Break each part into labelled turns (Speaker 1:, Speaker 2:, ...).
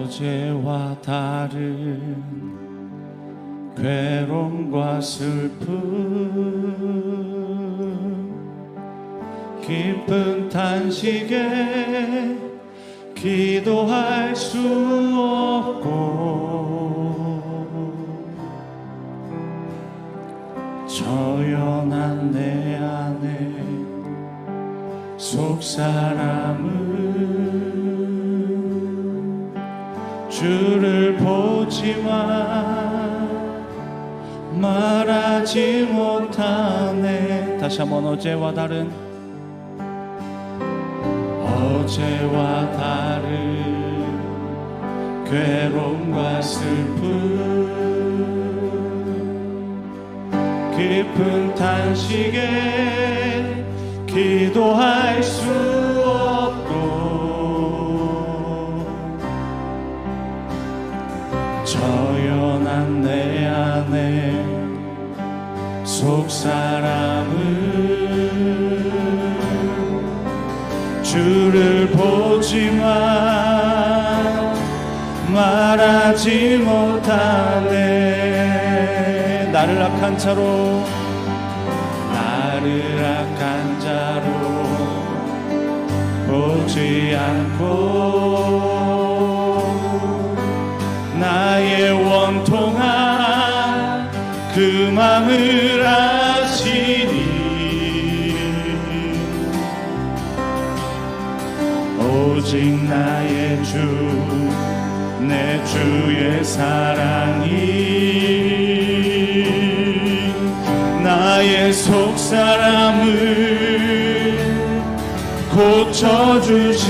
Speaker 1: 어제와 다른 괴로움과 슬픔 깊은 탄식에 기도할 수 없고 저연한 내 안에 속사람은 주를 보지만 말하지 못하네. 다시 한번 어제와 다른 괴로움과 슬픔 깊은 탄식에 기도할 수 없고 저연한 내 안에 속사람은 주를 보지만 말하지 못하네. 나를 악한 자로 보지 않고 나의 원통한 그 맘을 아시니 오직 나의 주 내 주의 사랑이 나의 속사람을 고쳐주시네.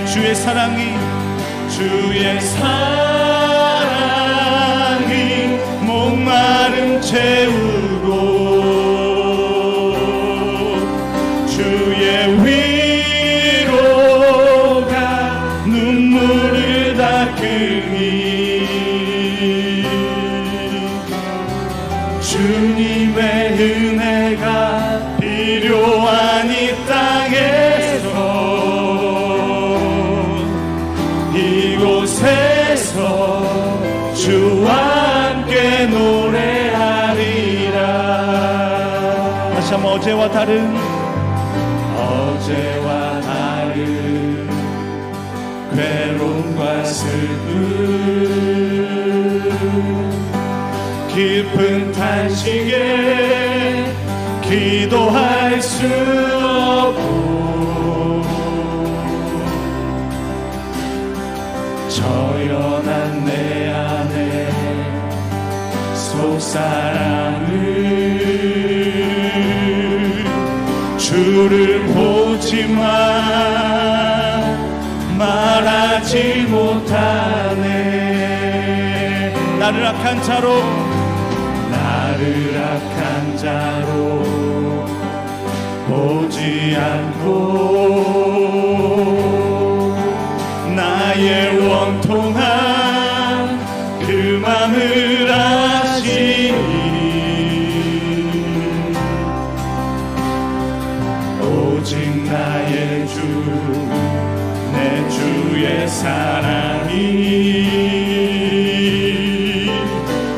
Speaker 1: 주의 사랑이 목마름 채우고 주의 위로가 눈물을 닦으니 주님의 은혜가 필요한 이 땅에서 이곳에서 주와 함께 노래하리라. 다시 한번 어제와 다른 괴로움과 슬픔 깊은 탄식에 기도할 수 없고 저연한 내 안에 속사람을 주를 보지만 말하지 못하네. 나를 악한 자로 보지 않고 나의 원통한 그 맘을 아시니 오직 나의 주 내 주의 사랑이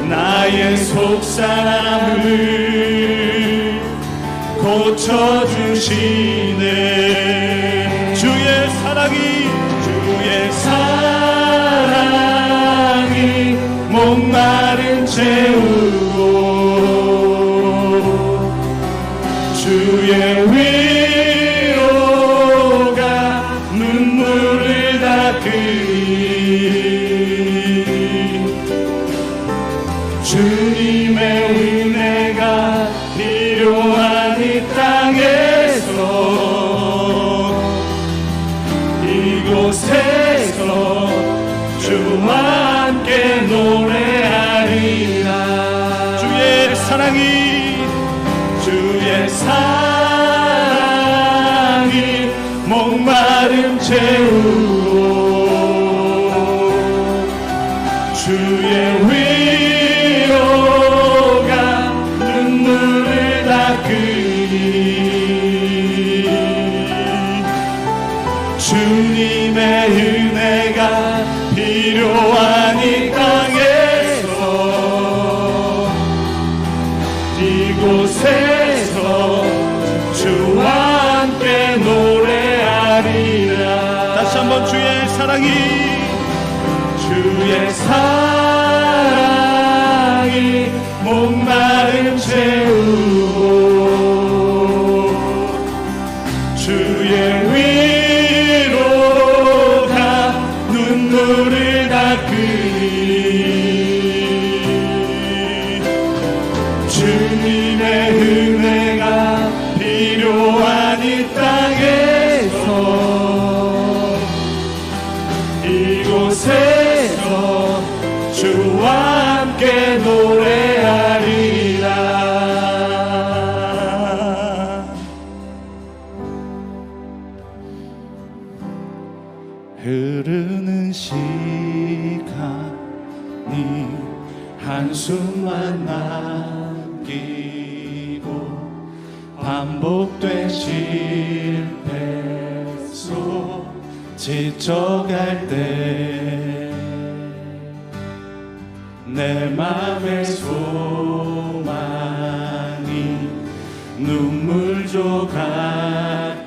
Speaker 1: 나의 속사람을 고쳐주시네. 주의 사랑이 목마름 채우고 주의 위로가 눈물을 닦으니 주님의 은혜가 필요한 이 땅에서 이곳에서 주와 함께 노래하리라. 주의 사랑이 목마름 채우고 주의 위로가 눈물을 닦으니 주님의 은혜 이곳에서 주와 함께 노래하리라. 다시 한번 주의 사랑이 목마름 채우고 주의 위로가 눈물을 닦으니 주님의 은혜가 필요한 이 땅에서 이곳에서 주와 함께 노래하리라. 흐르는 시간이 한숨만 남기고 반복된 실패 속 지쳐갈 때 내 맘의 소망이 눈물 조각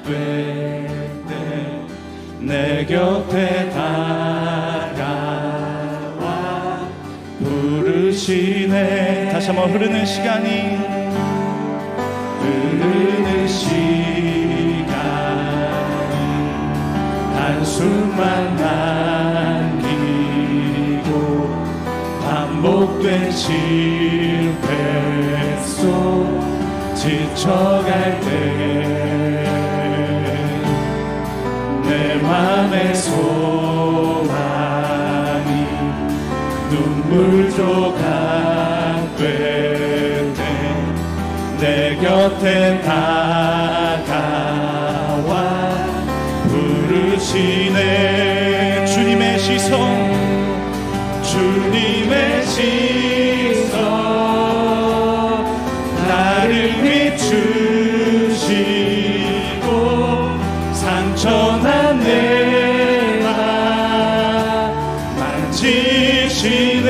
Speaker 1: 될 때 내 곁에 다가와 부르시네. 다시 한번 흐르는 시간이 한숨만 남기고 반복된 실패 속 지쳐갈 때 내 맘의 소망이 눈물 조각 될 때 내 곁에 다가와 부르시네. 주님의 시선 나를 비추시고 상처난 내 맘 만지시네.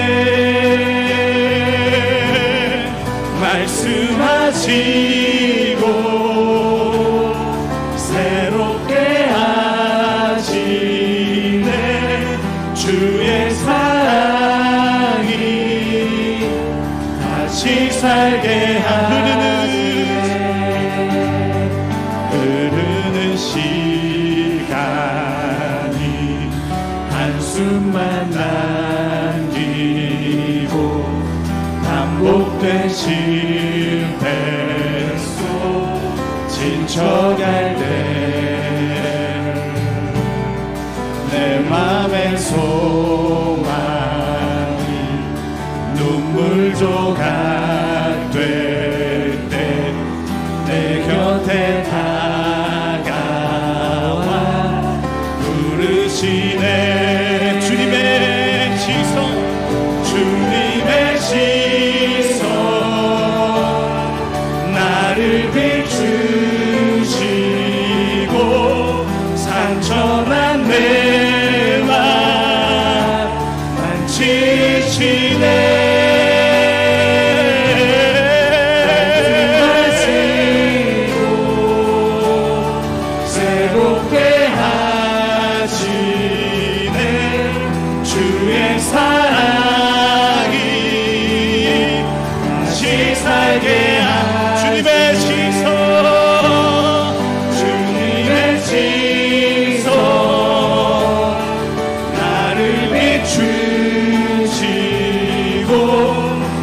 Speaker 1: 말씀하시고 새롭게 하시네. 주의 사랑이 다시 살게 흐르는 시간이 한숨만 남기고 반복된 실패 속 지쳐갈 때 내 맘의 소망이 눈물 조각 될 때 내 곁에 다가와 부르시네. 주님의 시선 나를 비추시고 상처난 내 맘 만지시네.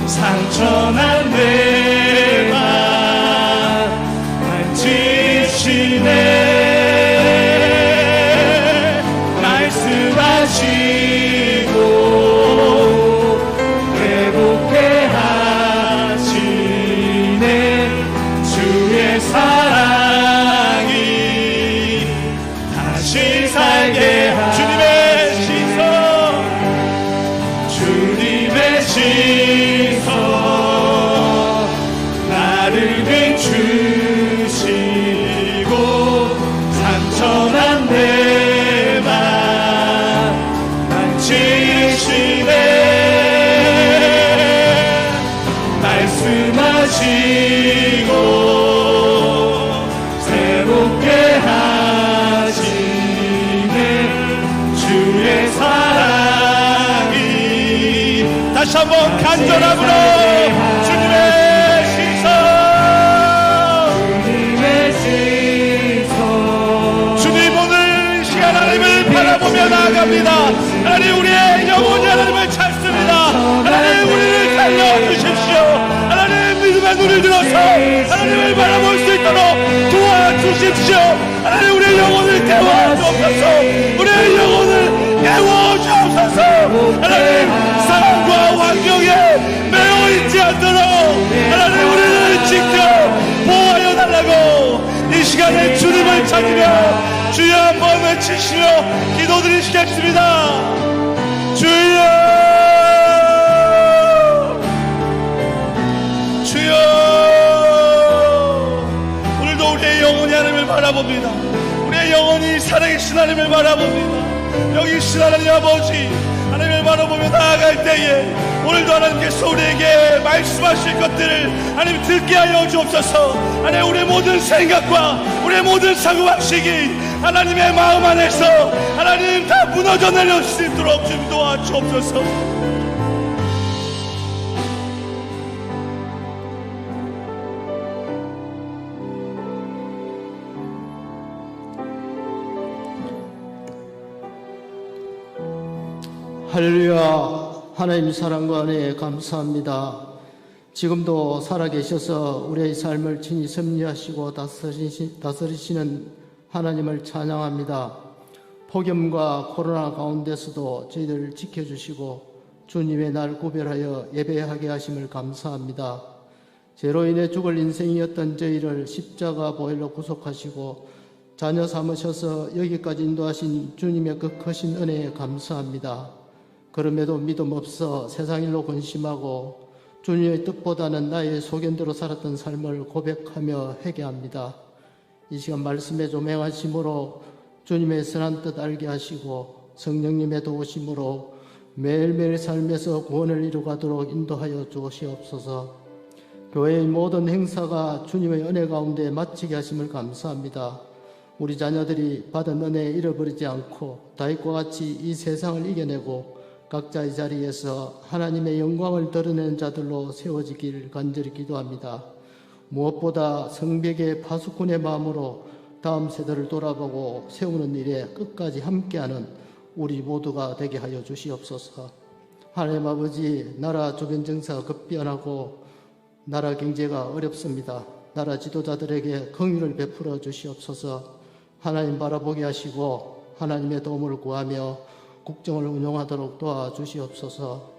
Speaker 1: 상처난 내 맘 만지시네. 말씀하시고 회복해 하시네. 주의 사랑이 다시 살게 주님의 시선 나를 비추시고 상처난 내 맘 만지시네. 말씀하시고 하시고 새롭게 하시네 주의 사랑이. 다시 한번 간절함으로 주님의 시선, 주님 오늘 이 시간 하나님을 바라보며 나아갑니다. 하나님 우리의 영혼이 하나님을 찾습니다. 하나님 우리를 살려주십시오. 하나님 믿음의 눈을 들어서 하나님을 바라볼 수 있도록 도와주십시오. 하나님 우리의 영혼을 깨워주옵소서. 우리의 영혼을 깨워주옵소서. 하나님 상황과 환경에 매여 있지 않도록 하나님 우리를 지켜 보호하여 달라고 이 시간에 주님을 찾으며 주여 한번 외치시며 기도드리시겠습니다. 주여, 주여. 오늘도 우리의 영혼이 하나님을 바라봅니다. 우리의 영혼이 살아계신 하나님을 바라봅니다. 여기 계신 하나님 아버지 하나님을 바라보며 나아갈 때에 오늘도 하나님께서 우리에게 말씀하실 것들을 하나님 듣게 하여 주옵소서. 하나님 우리의 모든 생각과 우리의 모든 사고방식이 하나님의 마음 안에서 하나님 다 무너져 내려올 수 있도록 좀 도와주옵소서.
Speaker 2: 할렐루야. 하나님 사랑과 은혜에 감사합니다. 지금도 살아계셔서 우리의 삶을 친히 섭리하시고 다스리시는 하나님을 찬양합니다. 폭염과 코로나 가운데서도 저희들을 지켜주시고 주님의 날 구별하여 예배하게 하심을 감사합니다. 죄로 인해 죽을 인생이었던 저희를 십자가 보혈로 구속하시고 자녀 삼으셔서 여기까지 인도하신 주님의 그 크신 은혜에 감사합니다. 그럼에도 믿음 없어 세상 일로 근심하고 주님의 뜻보다는 나의 소견대로 살았던 삶을 고백하며 회개합니다. 이 시간 말씀에 좀 행하심으로 주님의 선한 뜻 알게 하시고 성령님의 도우심으로 매일매일 삶에서 구원을 이루가도록 인도하여 주시옵소서. 교회의 모든 행사가 주님의 은혜 가운데 마치게 하심을 감사합니다. 우리 자녀들이 받은 은혜 잃어버리지 않고 다윗과 같이 이 세상을 이겨내고 각자의 자리에서 하나님의 영광을 드러내는 자들로 세워지길 간절히 기도합니다. 무엇보다 성벽의 파수꾼의 마음으로 다음 세대를 돌아보고 세우는 일에 끝까지 함께하는 우리 모두가 되게 하여 주시옵소서. 하나님 아버지, 나라 주변 정세가 급변하고 나라 경제가 어렵습니다. 나라 지도자들에게 긍휼을 베풀어 주시옵소서. 하나님 바라보게 하시고 하나님의 도움을 구하며 국정을 운영하도록 도와주시옵소서.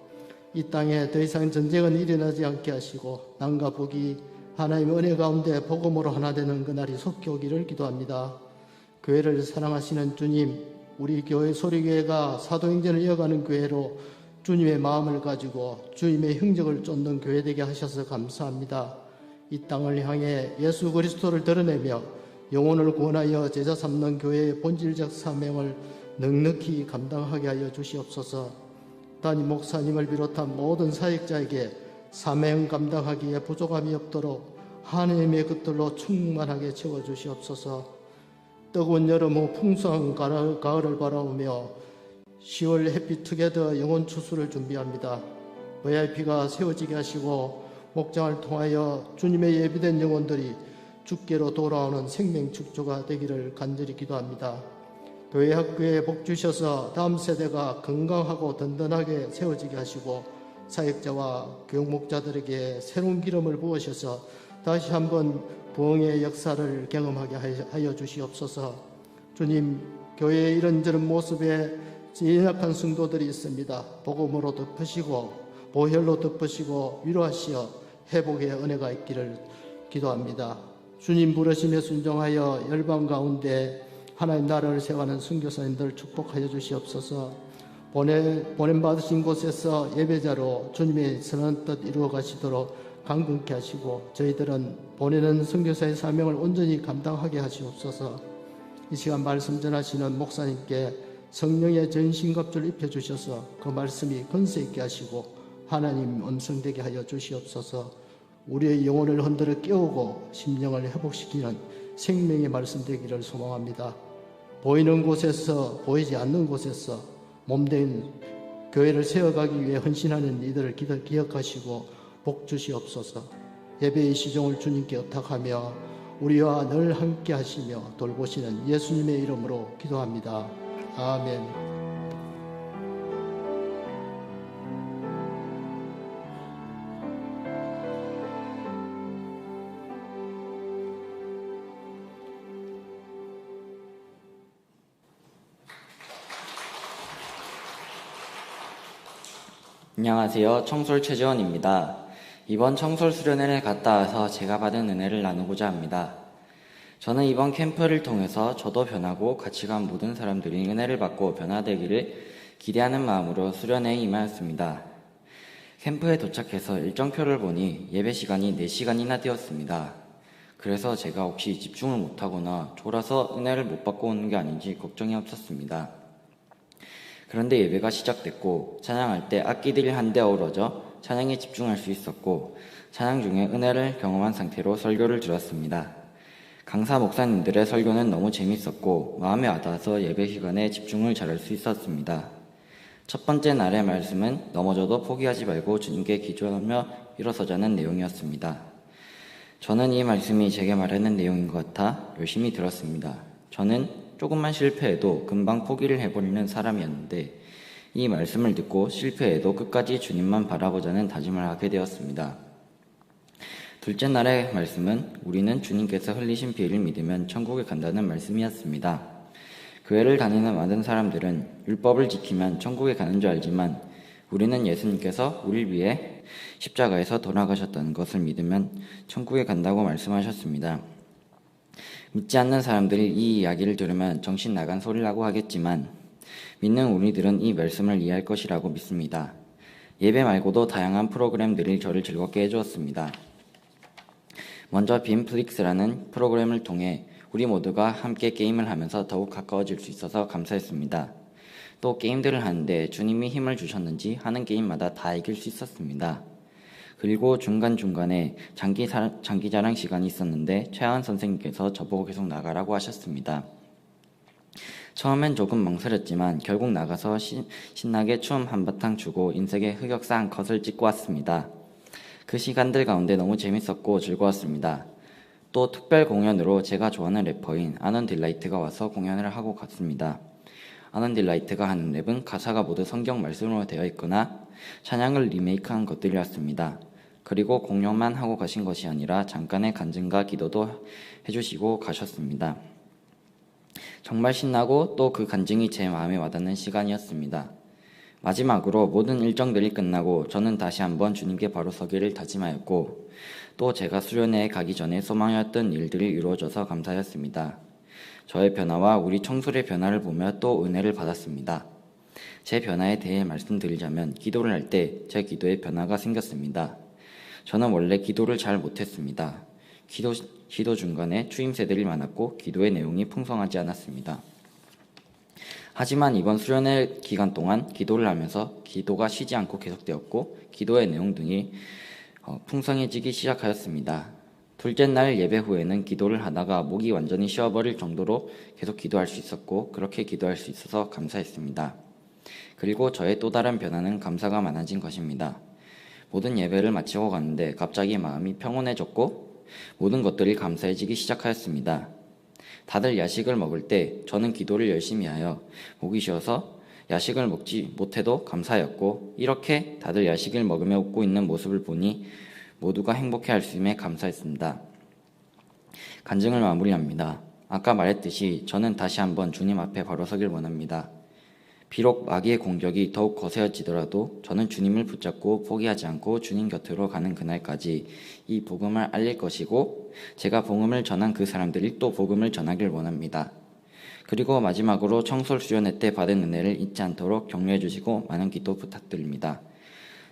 Speaker 2: 이 땅에 더 이상 전쟁은 일어나지 않게 하시고 남과 북이 하나님의 은혜 가운데 복음으로 하나 되는 그날이 속히 오기를 기도합니다. 교회를 사랑하시는 주님, 우리 교회 소리교회가 사도행전을 이어가는 교회로 주님의 마음을 가지고 주님의 형적을 쫓는 교회 되게 하셔서 감사합니다. 이 땅을 향해 예수 그리스도를 드러내며 영혼을 구원하여 제자 삼는 교회의 본질적 사명을 넉넉히 감당하게 하여 주시옵소서. 담임 목사님을 비롯한 모든 사역자에게 사명 감당하기에 부족함이 없도록 하나님의 것들로 충만하게 채워주시옵소서. 뜨거운 여름 후 풍성한 가을을 바라보며 10월 해피투게더 영혼 추수를 준비합니다. VIP가 세워지게 하시고 목장을 통하여 주님의 예비된 영혼들이 주께로 돌아오는 생명 축조가 되기를 간절히 기도합니다. 교회 학교에 복 주셔서 다음 세대가 건강하고 든든하게 세워지게 하시고 사역자와 교육 목자들에게 새로운 기름을 부으셔서 다시 한번 부흥의 역사를 경험하게 하여 주시옵소서. 주님, 교회의 이런저런 모습에 연약한 성도들이 있습니다. 복음으로 덮으시고 보혈로 덮으시고 위로하시어 회복의 은혜가 있기를 기도합니다. 주님 부르심에 순종하여 열방 가운데 하나님 나라를 세워가는 선교사님들 축복하여 주시옵소서. 보냄받으신 곳에서 예배자로 주님의 선한 뜻 이루어 가시도록 강건케 하시고 저희들은 보내는 선교사의 사명을 온전히 감당하게 하시옵소서. 이 시간 말씀 전하시는 목사님께 성령의 전신갑주를 입혀주셔서 그 말씀이 건세 있게 하시고 하나님 음성되게 하여 주시옵소서. 우리의 영혼을 흔들어 깨우고 심령을 회복시키는 생명의 말씀 되기를 소망합니다. 보이는 곳에서 보이지 않는 곳에서 몸된 교회를 세워가기 위해 헌신하는 이들을 기억하시고 복 주시옵소서. 예배의 시종을 주님께 의탁하며 우리와 늘 함께 하시며 돌보시는 예수님의 이름으로 기도합니다. 아멘.
Speaker 3: 안녕하세요. 청솔 최지원입니다. 이번 청솔 수련회를 갔다 와서 제가 받은 은혜를 나누고자 합니다. 저는 이번 캠프를 통해서 저도 변하고 같이 간 모든 사람들이 은혜를 받고 변화되기를 기대하는 마음으로 수련회에 임하였습니다. 캠프에 도착해서 일정표를 보니 예배 시간이 4시간이나 되었습니다. 그래서 제가 혹시 집중을 못하거나 졸아서 은혜를 못 받고 오는 게 아닌지 걱정이 없었습니다. 그런데 예배가 시작됐고 찬양할 때 악기들이 한데 어우러져 찬양에 집중할 수 있었고 찬양 중에 은혜를 경험한 상태로 설교를 들었습니다. 강사 목사님들의 설교는 너무 재밌었고 마음에 와닿아서 예배 시간에 집중을 잘할 수 있었습니다. 첫 번째 날의 말씀은 넘어져도 포기하지 말고 주님께 기도하며 일어서자는 내용이었습니다. 저는 이 말씀이 제게 말하는 내용인 것 같아 열심히 들었습니다. 저는 조금만 실패해도 금방 포기를 해버리는 사람이었는데 이 말씀을 듣고 실패해도 끝까지 주님만 바라보자는 다짐을 하게 되었습니다. 둘째 날의 말씀은 우리는 주님께서 흘리신 피를 믿으면 천국에 간다는 말씀이었습니다. 교회를 다니는 많은 사람들은 율법을 지키면 천국에 가는 줄 알지만 우리는 예수님께서 우리를 위해 십자가에서 돌아가셨다는 것을 믿으면 천국에 간다고 말씀하셨습니다. 믿지 않는 사람들이 이 이야기를 들으면 정신 나간 소리라고 하겠지만 믿는 우리들은 이 말씀을 이해할 것이라고 믿습니다. 예배 말고도 다양한 프로그램들이 저를 즐겁게 해주었습니다. 먼저 빔플릭스라는 프로그램을 통해 우리 모두가 함께 게임을 하면서 더욱 가까워질 수 있어서 감사했습니다. 또 게임들을 하는데 주님이 힘을 주셨는지 하는 게임마다 다 이길 수 있었습니다. 그리고 중간중간에 장기자랑 시간이 있었는데 최하은 선생님께서 저보고 계속 나가라고 하셨습니다. 처음엔 조금 망설였지만 결국 나가서 신나게 춤 한바탕 추고 인색에 흑역사 한 컷을 찍고 왔습니다. 그 시간들 가운데 너무 재밌었고 즐거웠습니다. 또 특별 공연으로 제가 좋아하는 래퍼인 아넌딜라이트가 와서 공연을 하고 갔습니다. 아넌딜라이트가 하는 랩은 가사가 모두 성경 말씀으로 되어 있거나 찬양을 리메이크한 것들이었습니다. 그리고 공연만 하고 가신 것이 아니라 잠깐의 간증과 기도도 해주시고 가셨습니다. 정말 신나고 또 그 간증이 제 마음에 와닿는 시간이었습니다. 마지막으로 모든 일정들이 끝나고 저는 다시 한번 주님께 바로 서기를 다짐하였고 또 제가 수련회에 가기 전에 소망하였던 일들이 이루어져서 감사했습니다. 저의 변화와 우리 청솔의 변화를 보며 또 은혜를 받았습니다. 제 변화에 대해 말씀드리자면 기도를 할 때 제 기도에 변화가 생겼습니다. 저는 원래 기도를 잘 못했습니다. 기도 중간에 추임새들이 많았고 기도의 내용이 풍성하지 않았습니다. 하지만 이번 수련회 기간 동안 기도를 하면서 기도가 쉬지 않고 계속되었고 기도의 내용 등이 풍성해지기 시작하였습니다. 둘째 날 예배 후에는 기도를 하다가 목이 완전히 쉬어버릴 정도로 계속 기도할 수 있었고 그렇게 기도할 수 있어서 감사했습니다. 그리고 저의 또 다른 변화는 감사가 많아진 것입니다. 모든 예배를 마치고 갔는데 갑자기 마음이 평온해졌고 모든 것들이 감사해지기 시작하였습니다. 다들 야식을 먹을 때 저는 기도를 열심히 하여 목이 쉬어서 야식을 먹지 못해도 감사였고 이렇게 다들 야식을 먹으며 웃고 있는 모습을 보니 모두가 행복해할 수 있음에 감사했습니다. 간증을 마무리합니다. 아까 말했듯이 저는 다시 한번 주님 앞에 바로 서길 원합니다. 비록 마귀의 공격이 더욱 거세어지더라도 저는 주님을 붙잡고 포기하지 않고 주님 곁으로 가는 그날까지 이 복음을 알릴 것이고 제가 복음을 전한 그 사람들이 또 복음을 전하길 원합니다. 그리고 마지막으로 청솔 수련회 때 받은 은혜를 잊지 않도록 격려해 주시고 많은 기도 부탁드립니다.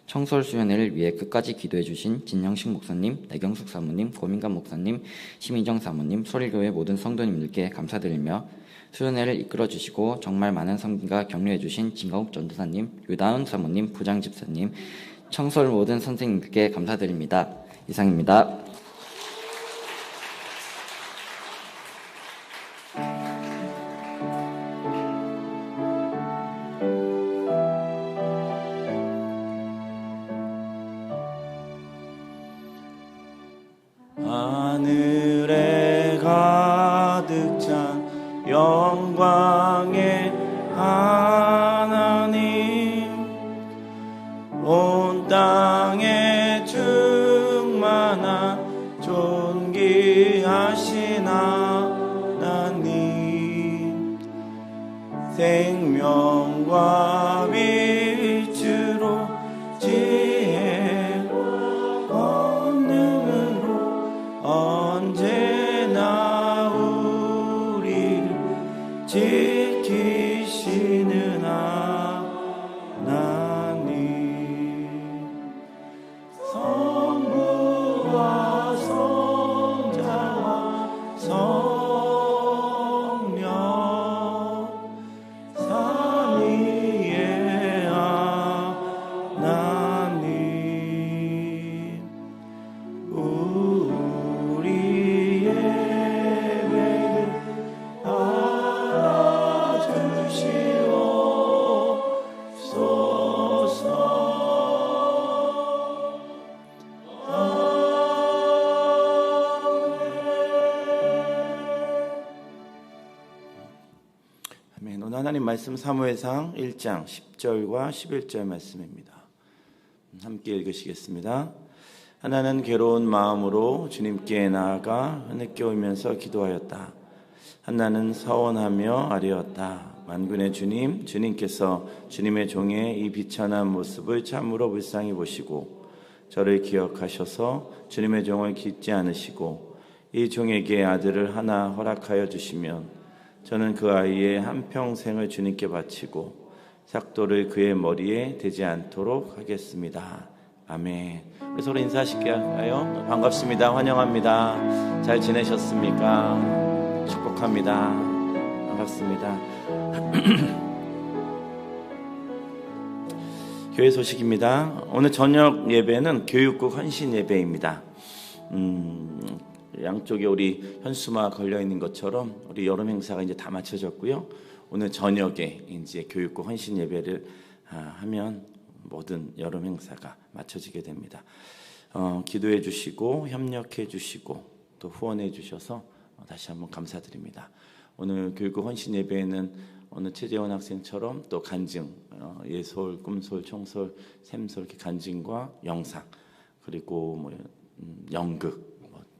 Speaker 3: 청솔 수련회를 위해 끝까지 기도해 주신 진영식 목사님, 내경숙 사모님, 고민관 목사님, 심희정 사모님, 소리교회 모든 성도님들께 감사드리며 수련회를 이끌어 주시고 정말 많은 성기가 격려해 주신 진가욱 전도사님, 유다은 사모님, 부장 집사님, 청솔 모든 선생님들께 감사드립니다. 이상입니다.
Speaker 4: 하늘에 가득 찬 영광의 하나님, 온 땅에 충만한 존귀하신 하나님, 생명과 빛으로 지혜와 권능으로 언제나 우리를 지키시는 하나님, 성부와 성자와 성령 삼위의 하나님, 우리 예배를 알아주시옵소서. 아멘. 오늘 하나님 말씀 사무엘상 1장 10절과 11절 말씀입니다. 함께 읽으시겠습니다. 하나는 괴로운 마음으로 주님께 나아가 흐느껴 울면서 기도하였다. 한나는 서원하며 아뢰었다. 만군의 주님, 주님께서 주님의 종의 이 비천한 모습을 참으로 불쌍히 보시고 저를 기억하셔서 주님의 종을 깃지 않으시고 이 종에게 아들을 하나 허락하여 주시면 저는 그 아이의 한평생을 주님께 바치고 삭도를 그의 머리에 대지 않도록 하겠습니다. 아멘. 우리 서로 인사하실까요? 반갑습니다. 환영합니다. 잘 지내셨습니까? 축복합니다. 반갑습니다. 교회 소식입니다. 오늘 저녁 예배는 교육국 헌신 예배입니다. 양쪽에 우리 현수막 걸려 있는 것처럼 우리 여름 행사가 이제 다 마쳐졌고요. 오늘 저녁에 이제 교육국 헌신 예배를 하면 모든 여름 행사가 마쳐지게 됩니다. 기도해 주시고 협력해 주시고 또 후원해 주셔서 다시 한번 감사드립니다. 오늘 교육국 헌신 예배에는 오늘 최재원 학생처럼 또 간증, 예솔, 꿈솔, 총솔, 샘솔 이렇게 간증과 영상 그리고 뭐 연극,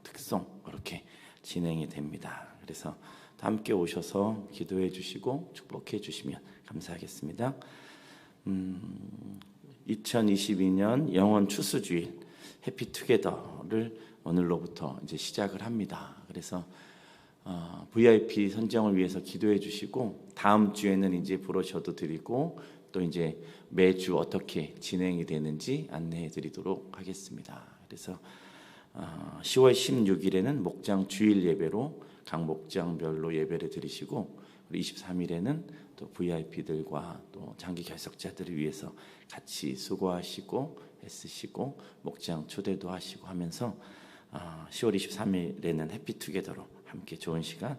Speaker 4: 특송 이렇게 진행이 됩니다. 그래서 함께 오셔서 기도해 주시고 축복해 주시면 감사하겠습니다. 2022년 영원 추수주일 해피투게더를 오늘로부터 이제 시작을 합니다. 그래서 VIP 선정을 위해서 기도해 주시고 다음 주에는 이제 브로셔도 드리고 또 이제 매주 어떻게 진행이 되는지 안내해 드리도록 하겠습니다. 그래서 10월 16일에는 목장 주일 예배로 각 목장별로 예배를 드리시고 23일에는 또 VIP들과 또 장기 결석자들을 위해서 같이 수고하시고 애쓰시고 목장 초대도 하시고 하면서 10월 23일에는 해피투게더로 함께 좋은 시간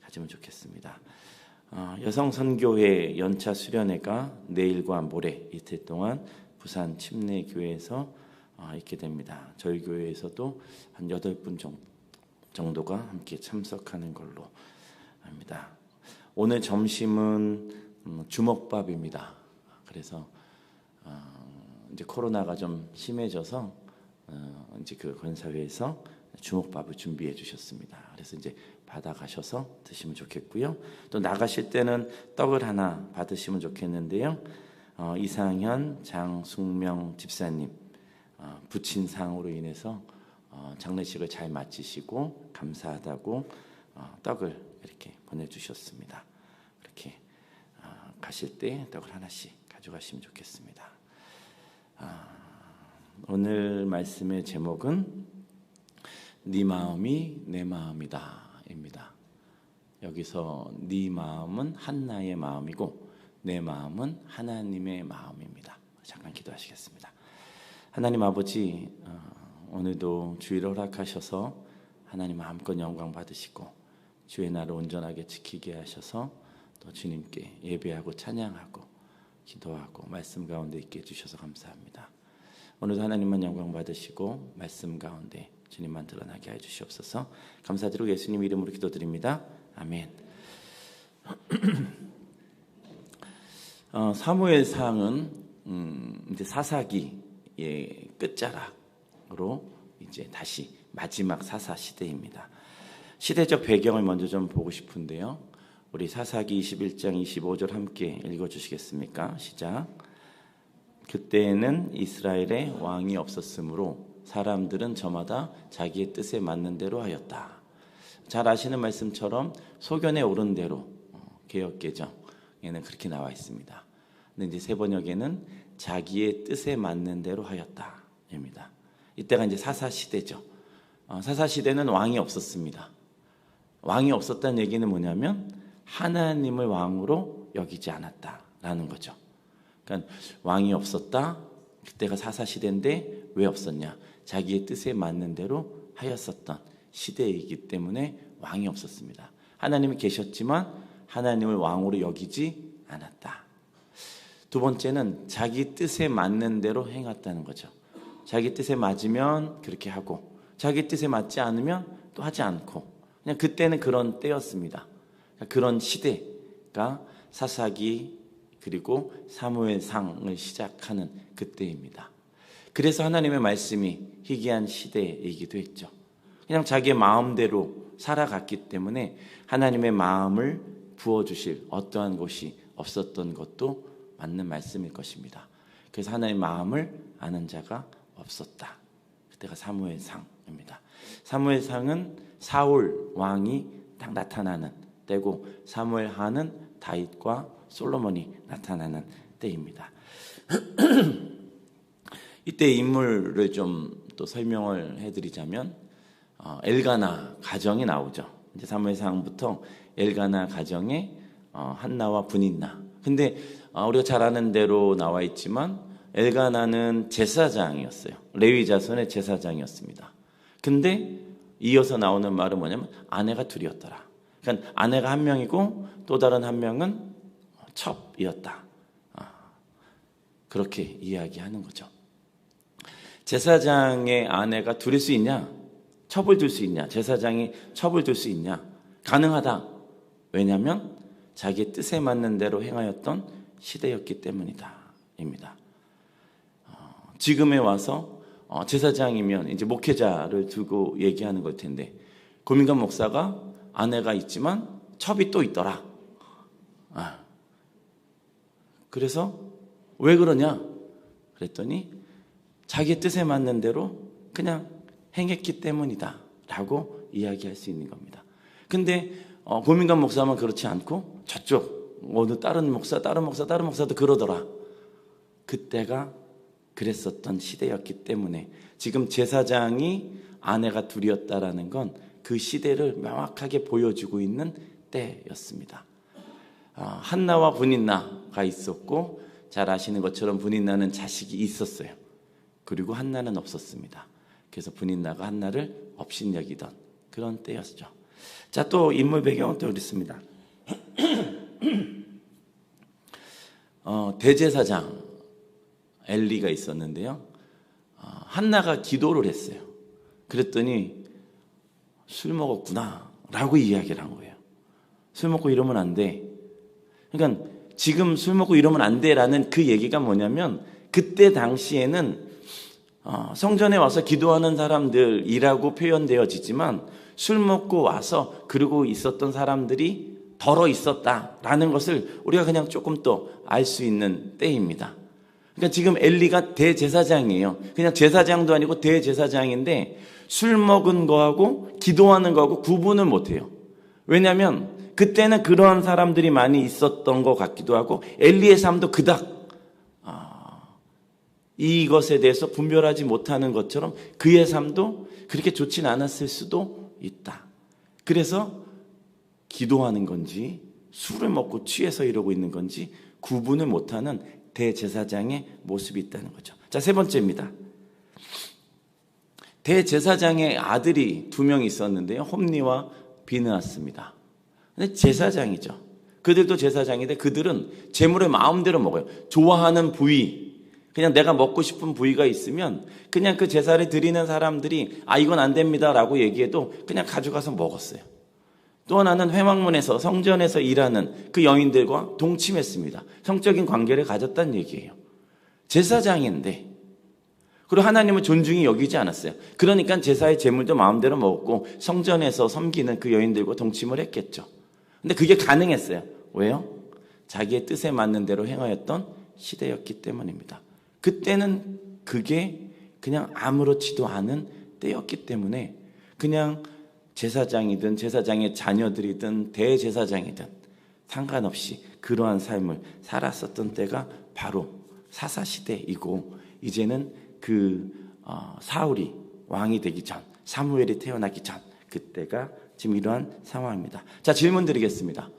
Speaker 4: 가지면 좋겠습니다. 여성선교회 연차 수련회가 내일과 모레 이틀 동안 부산 침례교회에서 있게 됩니다. 저희 교회에서도 한 8분 정도가 함께 참석하는 걸로 합니다. 오늘 점심은 주먹밥입니다. 그래서 이제 코로나가 좀 심해져서 이제 그 권사회에서 주먹밥을 준비해 주셨습니다. 그래서 이제 받아가셔서 드시면 좋겠고요. 또 나가실 때는 떡을 하나 받으시면 좋겠는데요. 이상현, 장숙명 집사님 부친상으로 인해서 장례식을 잘 마치시고 감사하다고 떡을 이렇게 보내주셨습니다. 이렇게 가실 때 떡을 하나씩 가져가시면 좋겠습니다. 오늘 말씀의 제목은 네 마음이 내 마음이다 입니다. 여기서 네 마음은 한나의 마음이고 내 마음은 하나님의 마음입니다. 잠깐 기도하시겠습니다. 하나님 아버지, 오늘도 주의를 허락하셔서 하나님 마음껏 영광 받으시고 주의 날을 온전하게 지키게 하셔서 또 주님께 예배하고 찬양하고 기도하고 말씀 가운데 있게 해주셔서 감사합니다. 오늘도 하나님만 영광 받으시고 말씀 가운데 주님만 드러나게 해 주시옵소서. 감사드리고 예수님 이름으로 기도드립니다. 아멘. 사무엘상은 이제 사사기의 끝자락으로 이제 다시 마지막 사사 시대입니다. 시대적 배경을 먼저 좀 보고 싶은데요. 우리 사사기 21장 25절 함께 읽어주시겠습니까? 시작. 그때에는 이스라엘에 왕이 없었으므로 사람들은 저마다 자기의 뜻에 맞는 대로 하였다. 잘 아시는 말씀처럼 소견에 오른 대로 개역개정에는 그렇게 나와 있습니다. 근데 이제 새 번역에는 자기의 뜻에 맞는 대로 하였다입니다. 이때가 이제 사사 시대죠. 사사 시대는 왕이 없었습니다. 왕이 없었다는 얘기는 뭐냐면 하나님을 왕으로 여기지 않았다라는 거죠. 그러니까 왕이 없었다. 그때가 사사 시대인데 왜 없었냐? 자기의 뜻에 맞는 대로 하였었던 시대이기 때문에 왕이 없었습니다. 하나님이 계셨지만 하나님을 왕으로 여기지 않았다. 두 번째는 자기 뜻에 맞는 대로 행했다는 거죠. 자기 뜻에 맞으면 그렇게 하고 자기 뜻에 맞지 않으면 또 하지 않고 그냥 그때는 그런 때였습니다. 그런 시대가 사사기 그리고 사무엘상을 시작하는 그때입니다. 그래서 하나님의 말씀이 희귀한 시대이기도 했죠. 그냥 자기의 마음대로 살아갔기 때문에 하나님의 마음을 부어주실 어떠한 것이 없었던 것도 맞는 말씀일 것입니다. 그래서 하나님의 마음을 아는 자가 없었다. 그때가 사무엘상입니다. 사무엘상은 사울 왕이 딱 나타나는 때고 사무엘하는 다윗과 솔로몬이 나타나는 때입니다. 이때 인물을 좀 또 설명을 해드리자면 엘가나 가정이 나오죠. 이제 사무엘상부터 엘가나 가정에 한나와 브닌나. 근데 우리가 잘 아는 대로 나와 있지만 엘가나는 제사장이었어요. 레위 자손의 제사장이었습니다. 근데 이어서 나오는 말은 뭐냐면 아내가 둘이었더라. 그러니까 아내가 한 명이고 또 다른 한 명은 첩이었다. 그렇게 이야기하는 거죠. 제사장의 아내가 둘일 수 있냐? 첩을 둘 수 있냐? 제사장이 첩을 둘 수 있냐? 가능하다. 왜냐하면 자기의 뜻에 맞는 대로 행하였던 시대였기 때문이다. 입니다. 지금에 와서 제사장이면 이제 목회자를 두고 얘기하는 걸 텐데 고민관 목사가 아내가 있지만 첩이 또 있더라. 그래서 왜 그러냐? 그랬더니 자기 뜻에 맞는 대로 그냥 행했기 때문이다 라고 이야기할 수 있는 겁니다. 근데 고민관 목사만 그렇지 않고 저쪽 어느 다른 목사도 그러더라. 그때가 그랬었던 시대였기 때문에 지금 제사장이 아내가 둘이었다라는 건 그 시대를 명확하게 보여주고 있는 때였습니다. 한나와 브닌나가 있었고 잘 아시는 것처럼 브닌나는 자식이 있었어요. 그리고 한나는 없었습니다. 그래서 브닌나가 한나를 업신여기던 그런 때였죠. 자, 또 인물 배경은 또 그렇습니다. 대제사장 엘리가 있었는데요. 한나가 기도를 했어요. 그랬더니 술 먹었구나 라고 이야기를 한 거예요. 술 먹고 이러면 안 돼. 그러니까 지금 술 먹고 이러면 안 돼라는 그 얘기가 뭐냐면 그때 당시에는 성전에 와서 기도하는 사람들이라고 표현되어지지만 술 먹고 와서 그러고 있었던 사람들이 덜어 있었다라는 것을 우리가 그냥 조금 더 알 수 있는 때입니다. 그러니까 지금 엘리가 대제사장이에요. 그냥 제사장도 아니고 대제사장인데 술 먹은 거하고 기도하는 거하고 구분을 못해요. 왜냐하면 그때는 그러한 사람들이 많이 있었던 것 같기도 하고 엘리의 삶도 그닥 이것에 대해서 분별하지 못하는 것처럼 그의 삶도 그렇게 좋진 않았을 수도 있다. 그래서 기도하는 건지 술을 먹고 취해서 이러고 있는 건지 구분을 못하는 대제사장의 모습이 있다는 거죠. 자, 세 번째입니다. 대제사장의 아들이 2명 있었는데요. 홈니와 비느하스입니다. 근데 제사장이죠. 그들도 제사장인데 그들은 재물을 마음대로 먹어요. 좋아하는 부위, 그냥 내가 먹고 싶은 부위가 있으면 그냥 그 제사를 드리는 사람들이 이건 안 됩니다 라고 얘기해도 그냥 가져가서 먹었어요. 또 하나는 회막문에서 성전에서 일하는 그 여인들과 동침했습니다. 성적인 관계를 가졌다는 얘기예요. 제사장인데, 그리고 하나님을 존중히 여기지 않았어요. 그러니까 제사의 제물도 마음대로 먹었고 성전에서 섬기는 그 여인들과 동침을 했겠죠. 근데 그게 가능했어요. 왜요? 자기의 뜻에 맞는 대로 행하였던 시대였기 때문입니다. 그때는 그게 그냥 아무렇지도 않은 때였기 때문에 그냥 제사장이든 제사장의 자녀들이든 대제사장이든 상관없이 그러한 삶을 살았었던 때가 바로 사사시대이고, 이제는 사울이 왕이 되기 전, 사무엘이 태어나기 전, 그때가 지금 이러한 상황입니다. 자, 질문 드리겠습니다.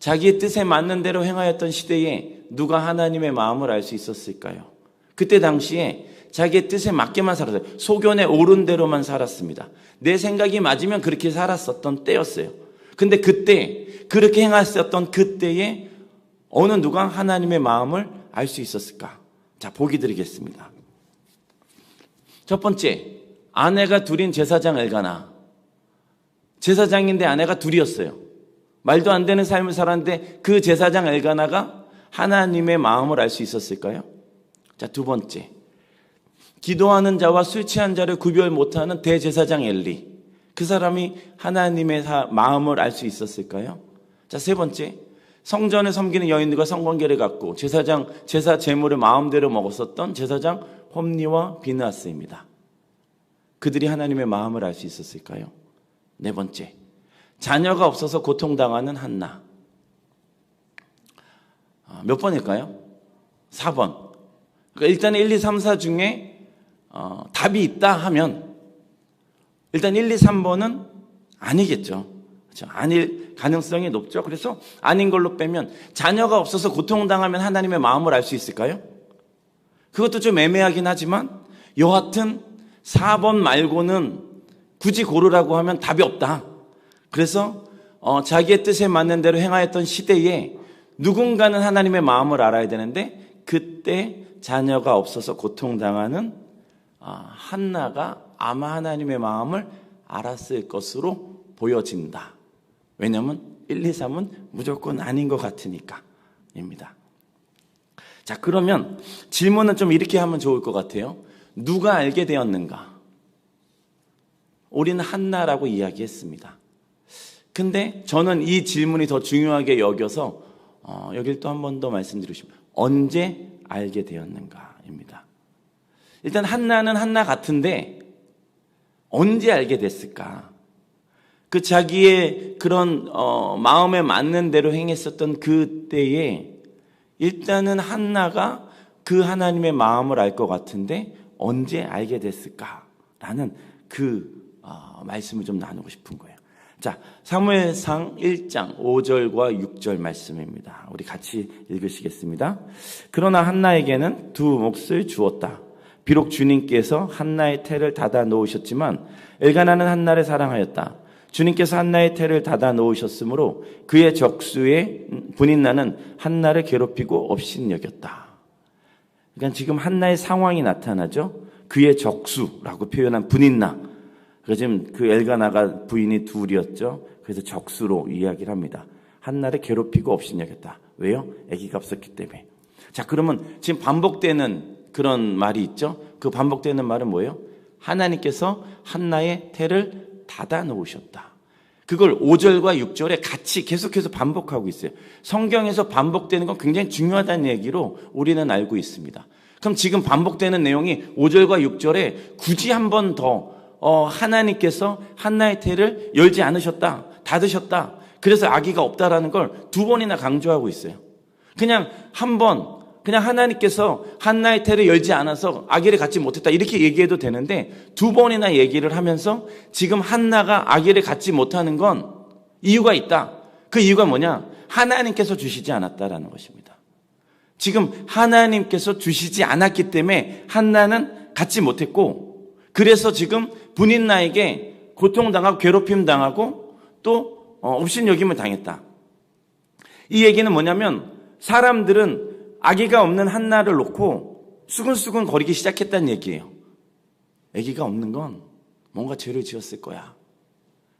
Speaker 4: 자기의 뜻에 맞는 대로 행하였던 시대에 누가 하나님의 마음을 알 수 있었을까요? 그때 당시에 자기의 뜻에 맞게만 살았어요. 소견에 오른 대로만 살았습니다. 내 생각이 맞으면 그렇게 살았었던 때였어요. 근데 그때 그렇게 행하셨던 그때에 어느 누가 하나님의 마음을 알 수 있었을까? 자, 보기 드리겠습니다. 첫 번째, 아내가 둘인 제사장 엘가나. 제사장인데 아내가 둘이었어요. 말도 안 되는 삶을 살았는데 그 제사장 엘가나가 하나님의 마음을 알 수 있었을까요? 자, 두 번째, 기도하는 자와 술 취한 자를 구별 못하는 대제사장 엘리. 그 사람이 하나님의 마음을 알 수 있었을까요? 자, 세 번째, 성전에 섬기는 여인들과 성관계를 갖고 제사 제물을 마음대로 먹었었던 제사장 홈니와 비느하스입니다. 그들이 하나님의 마음을 알 수 있었을까요? 네 번째, 자녀가 없어서 고통당하는 한나. 몇 번일까요? 4번. 그러니까 일단 1, 2, 3, 4 중에 답이 있다 하면 일단 1, 2, 3번은 아니겠죠. 그렇죠? 아닐 가능성이 높죠. 그래서 아닌 걸로 빼면 자녀가 없어서 고통당하면 하나님의 마음을 알 수 있을까요? 그것도 좀 애매하긴 하지만 여하튼 4번 말고는 굳이 고르라고 하면 답이 없다. 그래서 자기의 뜻에 맞는 대로 행하였던 시대에 누군가는 하나님의 마음을 알아야 되는데 그때 자녀가 없어서 고통당하는 한나가 아마 하나님의 마음을 알았을 것으로 보여진다. 왜냐하면 1, 2, 3은 무조건 아닌 것 같으니까 입니다. 자, 그러면 질문은 좀 이렇게 하면 좋을 것 같아요. 누가 알게 되었는가? 우리는 한나라고 이야기했습니다. 근데 저는 이 질문이 더 중요하게 여겨서 여길 또 한 번 더 말씀드리고 싶습니다. 언제 알게 되었는가입니다. 일단 한나는 한나 같은데 언제 알게 됐을까? 그 자기의 그런 마음에 맞는 대로 행했었던 그때에 일단은 한나가 그 하나님의 마음을 알 것 같은데 언제 알게 됐을까라는 말씀을 좀 나누고 싶은 거예요. 자, 사무엘상 1장 5절과 6절 말씀입니다. 우리 같이 읽으시겠습니다. 그러나 한나에게는 2 몫을 주었다. 비록 주님께서 한나의 태를 닫아 놓으셨지만 엘가나는 한나를 사랑하였다. 주님께서 한나의 태를 닫아 놓으셨으므로 그의 적수의 분인나는 한나를 괴롭히고 업신여겼다. 그러니까 지금 한나의 상황이 나타나죠. 그의 적수라고 표현한 분인나. 그래서 지금 그 엘가나가 부인이 둘이었죠. 그래서 적수로 이야기를 합니다. 한나를 괴롭히고 업신여겼다. 왜요? 아기가 없었기 때문에. 자, 그러면 지금 반복되는 그런 말이 있죠. 그 반복되는 말은 뭐예요? 하나님께서 한나의 태를 닫아 놓으셨다. 그걸 5절과 6절에 같이 계속해서 반복하고 있어요. 성경에서 반복되는 건 굉장히 중요하다는 얘기로 우리는 알고 있습니다. 그럼 지금 반복되는 내용이 5절과 6절에 굳이 한 번 더 하나님께서 한나의 태를 열지 않으셨다, 닫으셨다. 그래서 아기가 없다라는 걸 2번이나 강조하고 있어요. 그냥 한 번, 그냥 하나님께서 한나의 태를 열지 않아서 아기를 갖지 못했다 이렇게 얘기해도 되는데 2번이나 얘기를 하면서 지금 한나가 아기를 갖지 못하는 건 이유가 있다. 그 이유가 뭐냐? 하나님께서 주시지 않았다라는 것입니다. 지금 하나님께서 주시지 않았기 때문에 한나는 갖지 못했고 그래서 지금 분인나에게 고통당하고 괴롭힘 당하고 또 업신여김을 당했다. 이 얘기는 뭐냐면 사람들은 아기가 없는 한나를 놓고 수근수근 거리기 시작했다는 얘기예요. 아기가 없는 건 뭔가 죄를 지었을 거야.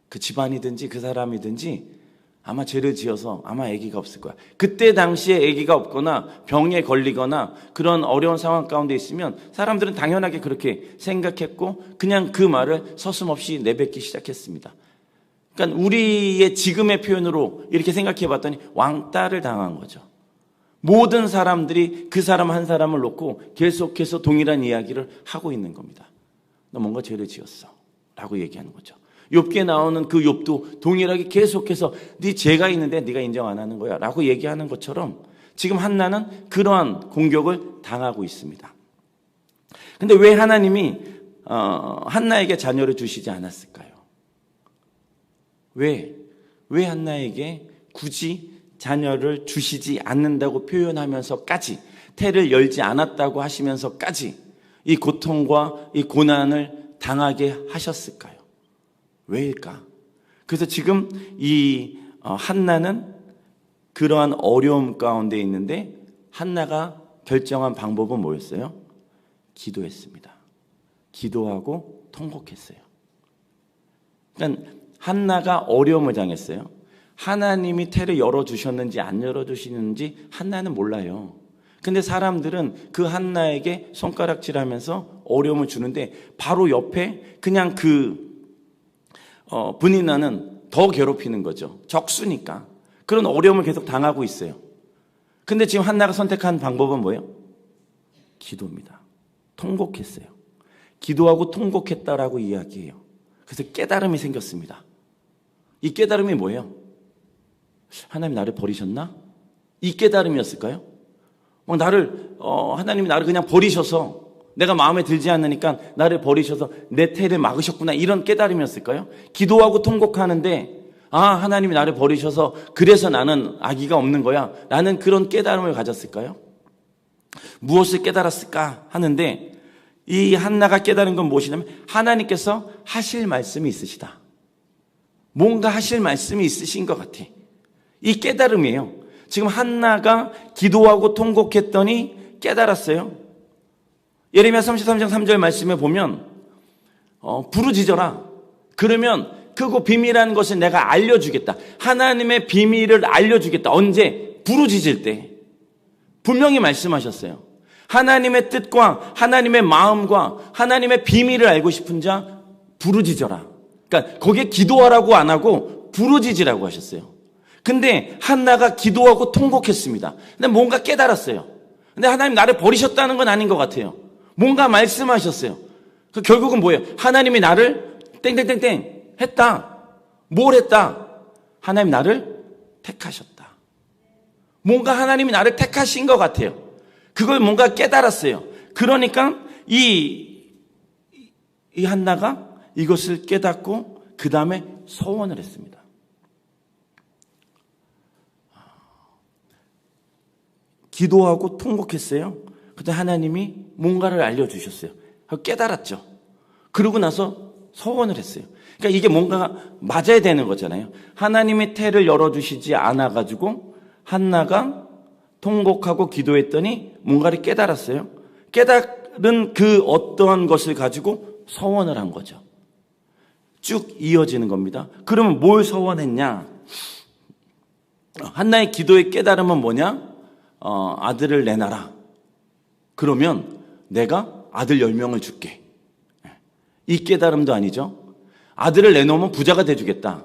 Speaker 4: 그 집안이든지 그 사람이든지 아마 죄를 지어서 아마 아기가 없을 거야. 그때 당시에 아기가 없거나 병에 걸리거나 그런 어려운 상황 가운데 있으면 사람들은 당연하게 그렇게 생각했고 그냥 그 말을 서슴없이 내뱉기 시작했습니다. 그러니까 우리의 지금의 표현으로 이렇게 생각해 봤더니 왕따를 당한 거죠. 모든 사람들이 그 사람 한 사람을 놓고 계속해서 동일한 이야기를 하고 있는 겁니다. 너 뭔가 죄를 지었어 라고 얘기하는 거죠. 욥기에 나오는 그 욥도 동일하게 계속해서 네 죄가 있는데 네가 인정 안 하는 거야 라고 얘기하는 것처럼 지금 한나는 그러한 공격을 당하고 있습니다. 근데 왜 하나님이 한나에게 자녀를 주시지 않았을까요? 왜 한나에게 굳이 자녀를 주시지 않는다고 표현하면서까지 태를 열지 않았다고 하시면서까지 이 고통과 이 고난을 당하게 하셨을까요? 왜일까? 그래서 지금 이 한나는 그러한 어려움 가운데 있는데 한나가 결정한 방법은 뭐였어요? 기도했습니다. 기도하고 통곡했어요. 그러니까 한나가 어려움을 당했어요. 하나님이 태를 열어주셨는지 안 열어주시는지 한나는 몰라요. 근데 사람들은 그 한나에게 손가락질하면서 어려움을 주는데 바로 옆에 그냥 분인나는 더 괴롭히는 거죠. 적수니까. 그런 어려움을 계속 당하고 있어요. 근데 지금 한나가 선택한 방법은 뭐예요? 기도입니다. 통곡했어요. 기도하고 통곡했다라고 이야기해요. 그래서 깨달음이 생겼습니다. 이 깨달음이 뭐예요? 하나님이 나를 버리셨나? 이 깨달음이었을까요? 하나님이 나를 그냥 버리셔서 내가 마음에 들지 않으니까 나를 버리셔서 내 태를 막으셨구나 이런 깨달음이었을까요? 기도하고 통곡하는데 하나님이 나를 버리셔서 그래서 나는 아기가 없는 거야 라는 그런 깨달음을 가졌을까요? 무엇을 깨달았을까 하는데 이 한나가 깨달은 건 무엇이냐면 하나님께서 하실 말씀이 있으시다. 뭔가 하실 말씀이 있으신 것 같아. 이 깨달음이에요. 지금 한나가 기도하고 통곡했더니 깨달았어요. 예레미야 33장 3절 말씀에 보면 부르짖어라. 그러면 크고 비밀한 것을 내가 알려주겠다. 하나님의 비밀을 알려주겠다. 언제? 부르짖을 때. 분명히 말씀하셨어요. 하나님의 뜻과 하나님의 마음과 하나님의 비밀을 알고 싶은 자 부르짖어라. 그러니까 거기에 기도하라고 안 하고 부르짖으라고 하셨어요. 근데 한나가 기도하고 통곡했습니다. 근데 뭔가 깨달았어요. 근데 하나님 나를 버리셨다는 건 아닌 것 같아요. 뭔가 말씀하셨어요. 결국은 뭐예요? 하나님이 나를 땡땡땡땡 했다. 뭘 했다? 하나님 나를 택하셨다. 뭔가 하나님이 나를 택하신 것 같아요. 그걸 뭔가 깨달았어요. 그러니까 이 한나가 이것을 깨닫고 그 다음에 서원을 했습니다. 기도하고 통곡했어요. 그때 하나님이 뭔가를 알려주셨어요. 깨달았죠. 그러고 나서 서원을 했어요. 그러니까 이게 뭔가가 맞아야 되는 거잖아요. 하나님이 태를 열어주시지 않아가지고 한나가 통곡하고 기도했더니 뭔가를 깨달았어요. 깨달은 그 어떠한 것을 가지고 서원을 한 거죠. 쭉 이어지는 겁니다. 그러면 뭘 서원했냐? 한나의 기도의 깨달음은 뭐냐? 아들을 내놔라. 그러면 내가 아들 10명을 줄게. 이 깨달음도 아니죠. 아들을 내놓으면 부자가 돼주겠다.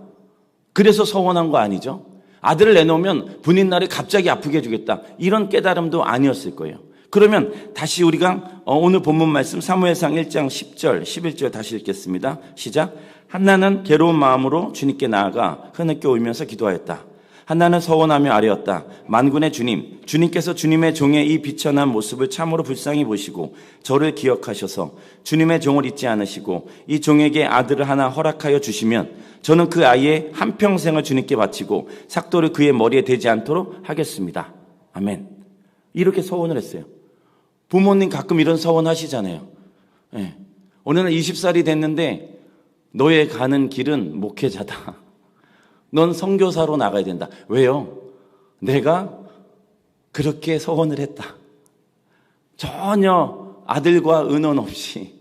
Speaker 4: 그래서 서원한 거 아니죠. 아들을 내놓으면 분인날에 갑자기 아프게 해주겠다. 이런 깨달음도 아니었을 거예요. 그러면 다시 우리가 오늘 본문 말씀 사무엘상 1장 10절 11절 다시 읽겠습니다. 시작. 한나는 괴로운 마음으로 주님께 나아가 흐느껴 울면서 기도하였다. 한나는 서원하며 아뢰었다. 만군의 주님, 주님께서 주님의 종의 이 비천한 모습을 참으로 불쌍히 보시고 저를 기억하셔서 주님의 종을 잊지 않으시고 이 종에게 아들을 하나 허락하여 주시면 저는 그 아이의 한평생을 주님께 바치고 삭도를 그의 머리에 대지 않도록 하겠습니다. 아멘. 이렇게 서원을 했어요. 부모님 가끔 이런 서원 하시잖아요. 네. 어느 날 20살이 됐는데 너의 가는 길은 목회자다. 넌 선교사로 나가야 된다. 왜요? 내가 그렇게 서원을 했다. 전혀 아들과 의논 없이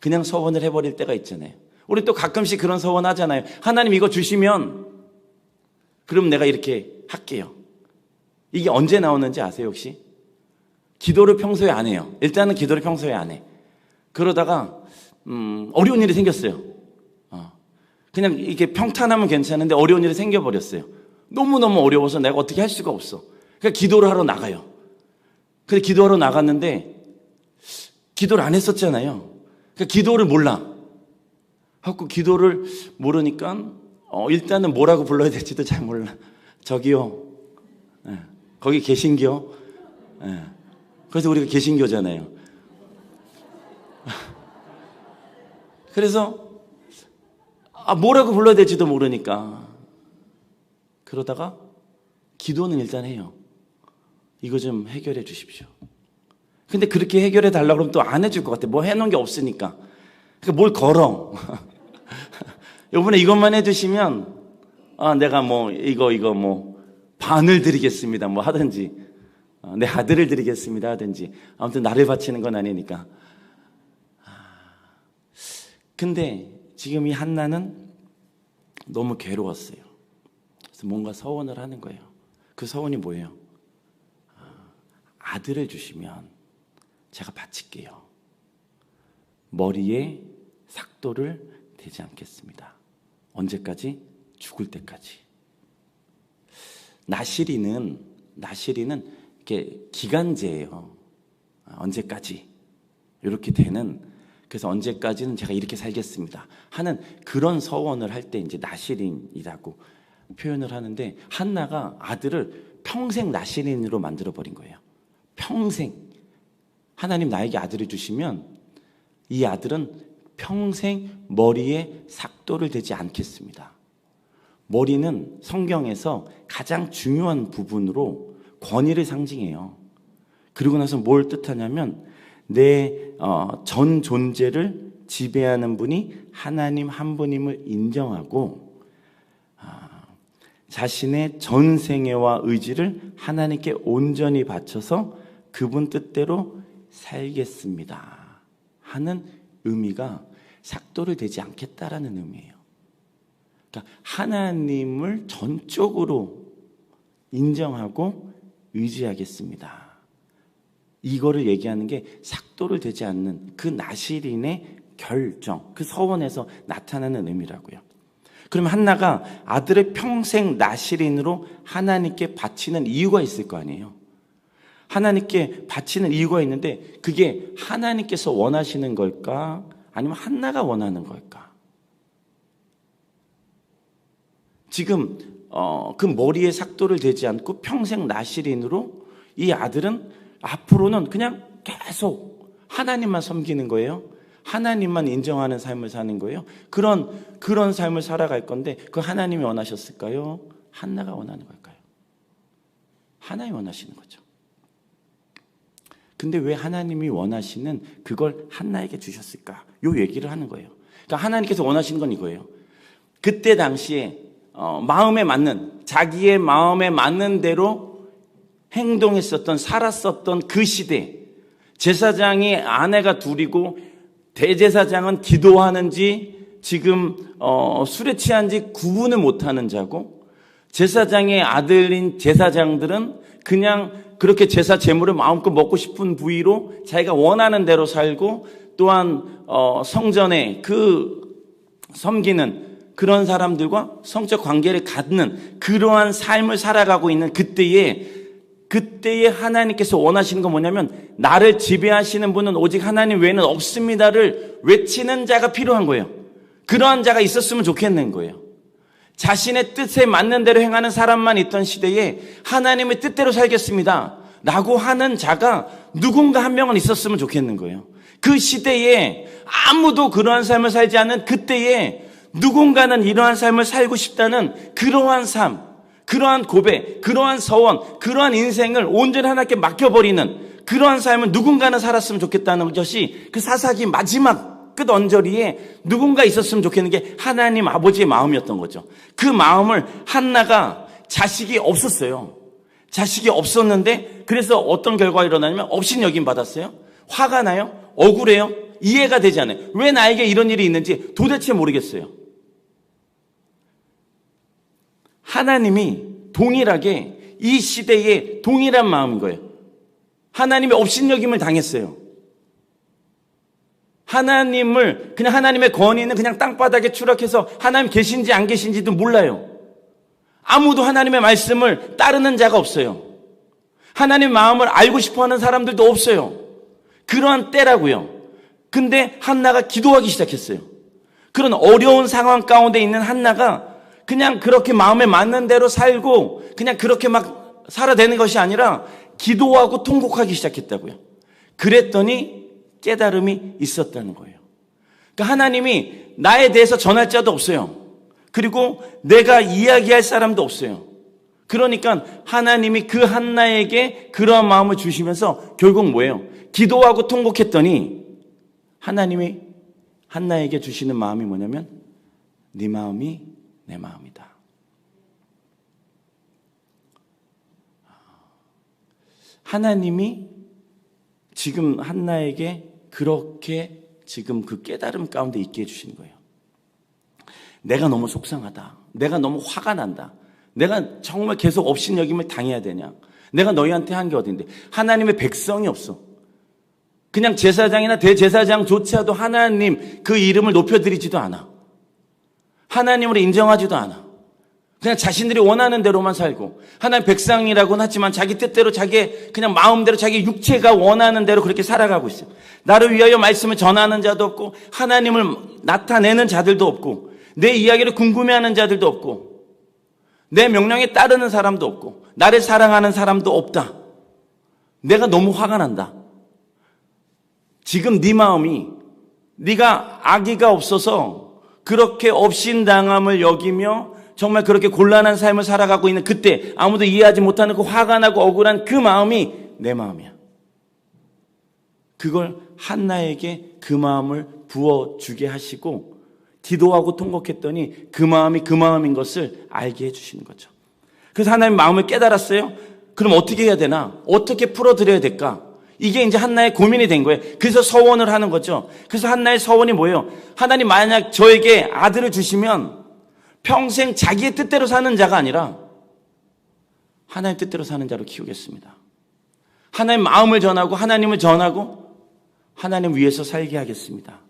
Speaker 4: 그냥 서원을 해버릴 때가 있잖아요. 우리 또 가끔씩 그런 서원 하잖아요. 하나님 이거 주시면 그럼 내가 이렇게 할게요. 이게 언제 나오는지 아세요 혹시? 기도를 평소에 안 해요. 일단은 기도를 평소에 안 해. 그러다가 어려운 일이 생겼어요. 그냥 이렇게 평탄하면 괜찮은데 어려운 일이 생겨버렸어요. 너무너무 어려워서 내가 어떻게 할 수가 없어. 그러니까 기도를 하러 나가요. 근데 기도하러 나갔는데 기도를 안 했었잖아요. 그러니까 기도를 몰라. 하고 기도를 모르니까 일단은 뭐라고 불러야 될지도 잘 몰라. 저기요. 거기 개신교. 그래서 우리가 개신교잖아요. 그래서 뭐라고 불러야 될지도 모르니까 그러다가 기도는 일단 해요. 이거 좀 해결해 주십시오. 근데 그렇게 해결해 달라고 그러면 또 안 해줄 것 같아. 뭐 해놓은 게 없으니까. 그러니까 뭘 걸어. 이번에 이것만 해주시면 내가 뭐 이거 뭐 반을 드리겠습니다 뭐 하든지 내 아들을 드리겠습니다 하든지 아무튼 나를 바치는 건 아니니까. 근데 지금 이 한나는 너무 괴로웠어요. 그래서 뭔가 서원을 하는 거예요. 그 서원이 뭐예요? 아들을 주시면 제가 바칠게요. 머리에 삭도를 대지 않겠습니다. 언제까지? 죽을 때까지. 나시린은 이렇게 기간제예요. 언제까지 이렇게 되는. 그래서 언제까지는 제가 이렇게 살겠습니다 하는 그런 서원을 할 때 이제 나시린이라고 표현을 하는데, 한나가 아들을 평생 나시린으로 만들어 버린 거예요. 평생. 하나님 나에게 아들을 주시면 이 아들은 평생 머리에 삭도를 대지 않겠습니다. 머리는 성경에서 가장 중요한 부분으로 권위를 상징해요. 그리고 나서 뭘 뜻하냐면 내 전 존재를 지배하는 분이 하나님 한 분임을 인정하고 자신의 전 생애와 의지를 하나님께 온전히 바쳐서 그분 뜻대로 살겠습니다 하는 의미가 삭도를 대지 않겠다라는 의미예요. 그러니까 하나님을 전적으로 인정하고 의지하겠습니다. 이거를 얘기하는 게 삭도를 대지 않는 그 나시린의 결정, 그 서원에서 나타나는 의미라고요. 그러면 한나가 아들을 평생 나시린으로 하나님께 바치는 이유가 있을 거 아니에요. 하나님께 바치는 이유가 있는데 그게 하나님께서 원하시는 걸까? 아니면 한나가 원하는 걸까? 지금 그 머리에 삭도를 대지 않고 평생 나시린으로 이 아들은 앞으로는 그냥 계속 하나님만 섬기는 거예요. 하나님만 인정하는 삶을 사는 거예요. 그런 삶을 살아갈 건데 그 하나님이 원하셨을까요? 한나가 원하는 걸까요? 하나님이 원하시는 거죠. 근데 왜 하나님이 원하시는 그걸 한나에게 주셨을까? 요 얘기를 하는 거예요. 그러니까 하나님께서 원하시는 건 이거예요. 그때 당시에 마음에 맞는, 자기의 마음에 맞는 대로 행동했었던, 살았었던 그 시대, 제사장이 아내가 둘이고 대제사장은 기도하는지 지금 술에 취한지 구분을 못하는 자고, 제사장의 아들인 제사장들은 그냥 그렇게 제사 제물을 마음껏 먹고 싶은 부위로 자기가 원하는 대로 살고, 또한 성전에 그 섬기는 그런 사람들과 성적 관계를 갖는 그러한 삶을 살아가고 있는 그때에 하나님께서 원하시는 건 뭐냐면 나를 지배하시는 분은 오직 하나님 외에는 없습니다를 외치는 자가 필요한 거예요. 그러한 자가 있었으면 좋겠는 거예요. 자신의 뜻에 맞는 대로 행하는 사람만 있던 시대에 하나님의 뜻대로 살겠습니다 라고 하는 자가 누군가 한 명은 있었으면 좋겠는 거예요. 그 시대에 아무도 그러한 삶을 살지 않는 그때에 누군가는 이러한 삶을 살고 싶다는 그러한 삶, 그러한 고백, 그러한 서원, 그러한 인생을 온전히 하나님께 맡겨버리는 그러한 삶을 누군가는 살았으면 좋겠다는 것이 그 사사기 마지막 끝 언저리에 누군가 있었으면 좋겠는 게 하나님 아버지의 마음이었던 거죠. 그 마음을 한나가 자식이 없었어요. 자식이 없었는데 그래서 어떤 결과가 일어나냐면 업신여김 받았어요. 화가 나요? 억울해요? 이해가 되지 않아요. 왜 나에게 이런 일이 있는지 도대체 모르겠어요. 하나님이 동일하게 이 시대에 동일한 마음인 거예요. 하나님의 업신여김을 당했어요. 하나님을 그냥 하나님의 권위는 그냥 땅바닥에 추락해서 하나님 계신지 안 계신지도 몰라요. 아무도 하나님의 말씀을 따르는 자가 없어요. 하나님의 마음을 알고 싶어하는 사람들도 없어요. 그러한 때라고요. 근데 한나가 기도하기 시작했어요. 그런 어려운 상황 가운데 있는 한나가 그냥 그렇게 마음에 맞는 대로 살고 그냥 그렇게 막 살아대는 것이 아니라 기도하고 통곡하기 시작했다고요. 그랬더니 깨달음이 있었다는 거예요. 그러니까 하나님이 나에 대해서 전할 자도 없어요. 그리고 내가 이야기할 사람도 없어요. 그러니까 하나님이 그 한나에게 그러한 마음을 주시면서 결국 뭐예요? 기도하고 통곡했더니 하나님이 한나에게 주시는 마음이 뭐냐면 네 마음이 내 마음이다. 하나님이 지금 한나에게 그렇게 지금 그 깨달음 가운데 있게 해주시는 거예요. 내가 너무 속상하다. 내가 너무 화가 난다. 내가 정말 계속 업신여김을 당해야 되냐. 내가 너희한테 한 게 어딘데. 하나님의 백성이 없어. 그냥 제사장이나 대제사장조차도 하나님 그 이름을 높여드리지도 않아. 하나님으로 인정하지도 않아. 그냥 자신들이 원하는 대로만 살고 하나님 백성이라고는 하지만 자기 뜻대로 자기 그냥 마음대로 자기 육체가 원하는 대로 그렇게 살아가고 있어요. 나를 위하여 말씀을 전하는 자도 없고 하나님을 나타내는 자들도 없고 내 이야기를 궁금해하는 자들도 없고 내 명령에 따르는 사람도 없고 나를 사랑하는 사람도 없다. 내가 너무 화가 난다. 지금 네 마음이 네가 아기가 없어서 그렇게 업신당함을 여기며 정말 그렇게 곤란한 삶을 살아가고 있는 그때 아무도 이해하지 못하는 그 화가 나고 억울한 그 마음이 내 마음이야. 그걸 한나에게 그 마음을 부어주게 하시고 기도하고 통곡했더니 그 마음이 그 마음인 것을 알게 해주시는 거죠. 그래서 하나님 마음을 깨달았어요. 그럼 어떻게 해야 되나? 어떻게 풀어드려야 될까? 이게 이제 한나의 고민이 된 거예요. 그래서 서원을 하는 거죠. 그래서 한나의 서원이 뭐예요? 하나님 만약 저에게 아들을 주시면 평생 자기의 뜻대로 사는 자가 아니라 하나님 뜻대로 사는 자로 키우겠습니다. 하나님 마음을 전하고 하나님을 전하고 하나님 위해서 살게 하겠습니다.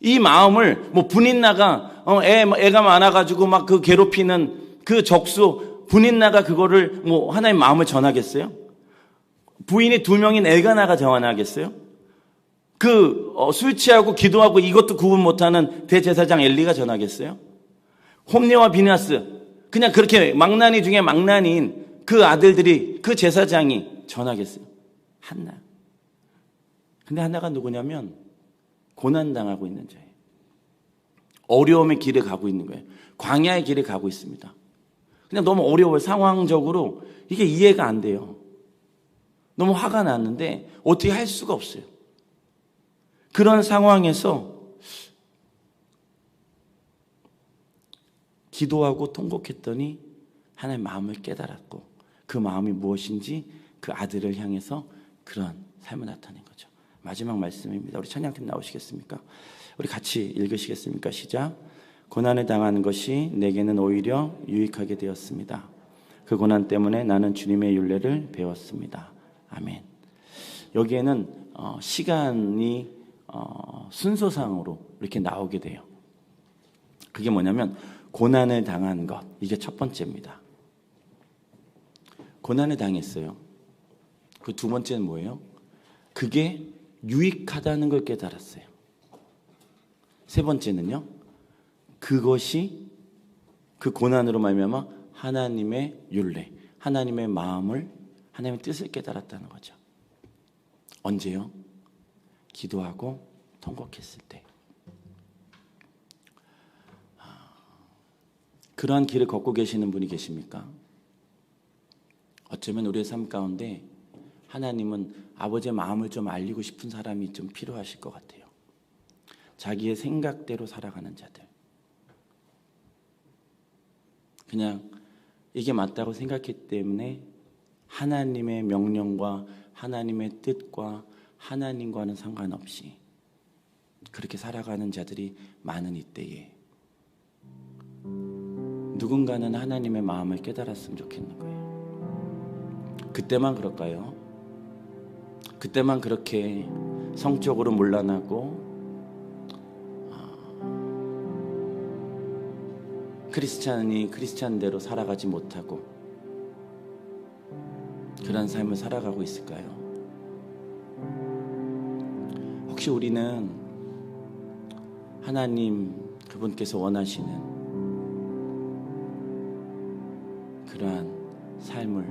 Speaker 4: 이 마음을 뭐 분인나가 애가 많아가지고 막 그 괴롭히는 그 적수 분인나가 그거를 뭐 하나님 마음을 전하겠어요? 부인이 2명인 엘가나가 전하겠어요? 술 취하고 기도하고 이것도 구분 못하는 대제사장 엘리가 전하겠어요? 홈리와 비나스 그냥 그렇게 망나니 중에 망나니인 그 아들들이 그 제사장이 전하겠어요? 한나. 근데 한나가 누구냐면 고난당하고 있는 자예요. 어려움의 길에 가고 있는 거예요. 광야의 길에 가고 있습니다. 그냥 너무 어려워요. 상황적으로 이게 이해가 안 돼요. 너무 화가 났는데 어떻게 할 수가 없어요. 그런 상황에서 기도하고 통곡했더니 하나님의 마음을 깨달았고 그 마음이 무엇인지 그 아들을 향해서 그런 삶을 나타낸 거죠. 마지막 말씀입니다. 우리 찬양팀 나오시겠습니까? 우리 같이 읽으시겠습니까? 시작. 고난을 당하는 것이 내게는 오히려 유익하게 되었습니다. 그 고난 때문에 나는 주님의 율례를 배웠습니다. 아멘. 여기에는 시간이 순서상으로 이렇게 나오게 돼요. 그게 뭐냐면 고난을 당한 것. 이게 첫 번째입니다. 고난을 당했어요. 그 두 번째는 뭐예요? 그게 유익하다는 걸 깨달았어요. 세 번째는요. 그것이 그 고난으로 말미암아 하나님의 율례, 하나님의 마음을 하나님의 뜻을 깨달았다는 거죠. 언제요? 기도하고 통곡했을 때. 그러한 길을 걷고 계시는 분이 계십니까? 어쩌면 우리의 삶 가운데 하나님은 아버지의 마음을 좀 알리고 싶은 사람이 좀 필요하실 것 같아요. 자기의 생각대로 살아가는 자들, 그냥 이게 맞다고 생각했기 때문에 하나님의 명령과 하나님의 뜻과 하나님과는 상관없이 그렇게 살아가는 자들이 많은 이때에 누군가는 하나님의 마음을 깨달았으면 좋겠는 거예요. 그때만 그럴까요? 그때만 그렇게 성적으로 문란하고 크리스찬이 크리스찬대로 살아가지 못하고 그런 삶을 살아가고 있을까요? 혹시 우리는 하나님 그분께서 원하시는 그러한 삶을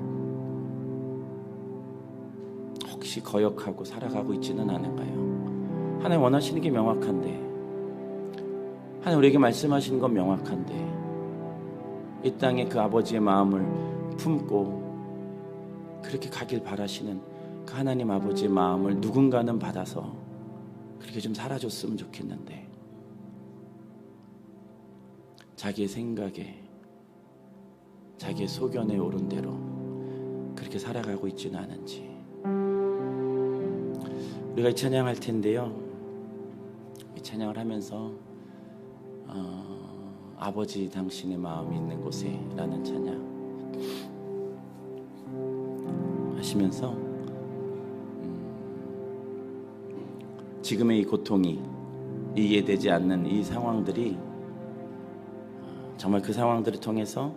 Speaker 4: 혹시 거역하고 살아가고 있지는 않은가요? 하나님 원하시는 게 명확한데, 하나님 우리에게 말씀하시는 건 명확한데, 이 땅에 그 아버지의 마음을 품고 그렇게 가길 바라시는 그 하나님 아버지의 마음을 누군가는 받아서 그렇게 좀 살아줬으면 좋겠는데, 자기의 생각에 자기의 소견에 오른 대로 그렇게 살아가고 있지는 않은지. 우리가 이 찬양할 텐데요, 이 찬양을 하면서 아버지 당신의 마음이 있는 곳에 라는 찬양 하시면서 지금의 이 고통이, 이해되지 않는 이 상황들이 정말 그 상황들을 통해서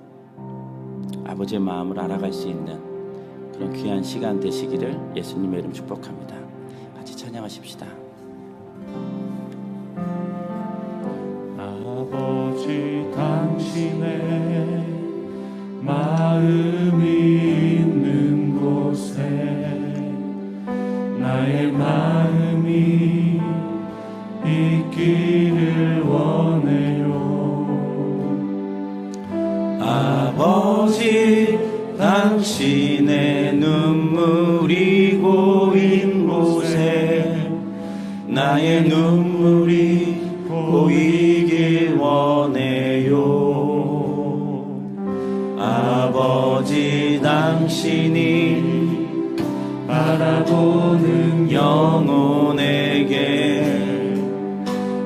Speaker 4: 아버지의 마음을 알아갈 수 있는 그런 귀한 시간 되시기를 예수님의 이름 축복합니다. 같이 찬양하십시다.
Speaker 1: 아버지 당신의 마음이 있는 곳에 나의 마음이 있기를 원해요.
Speaker 4: 아버지 당신의 눈물이 고인 곳에 나의 눈물이 고이길 원해요. 아버지 당신이 바라보는 영혼에게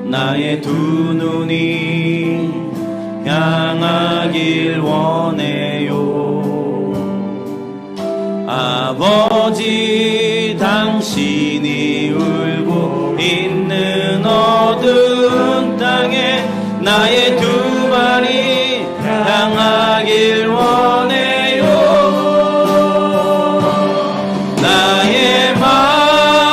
Speaker 4: 나의 두 눈이 향하길 원해요. 아버지 당신이 울고 있는 어두운 땅에 나의 두 발이 향하길 원해요. 나의 마음이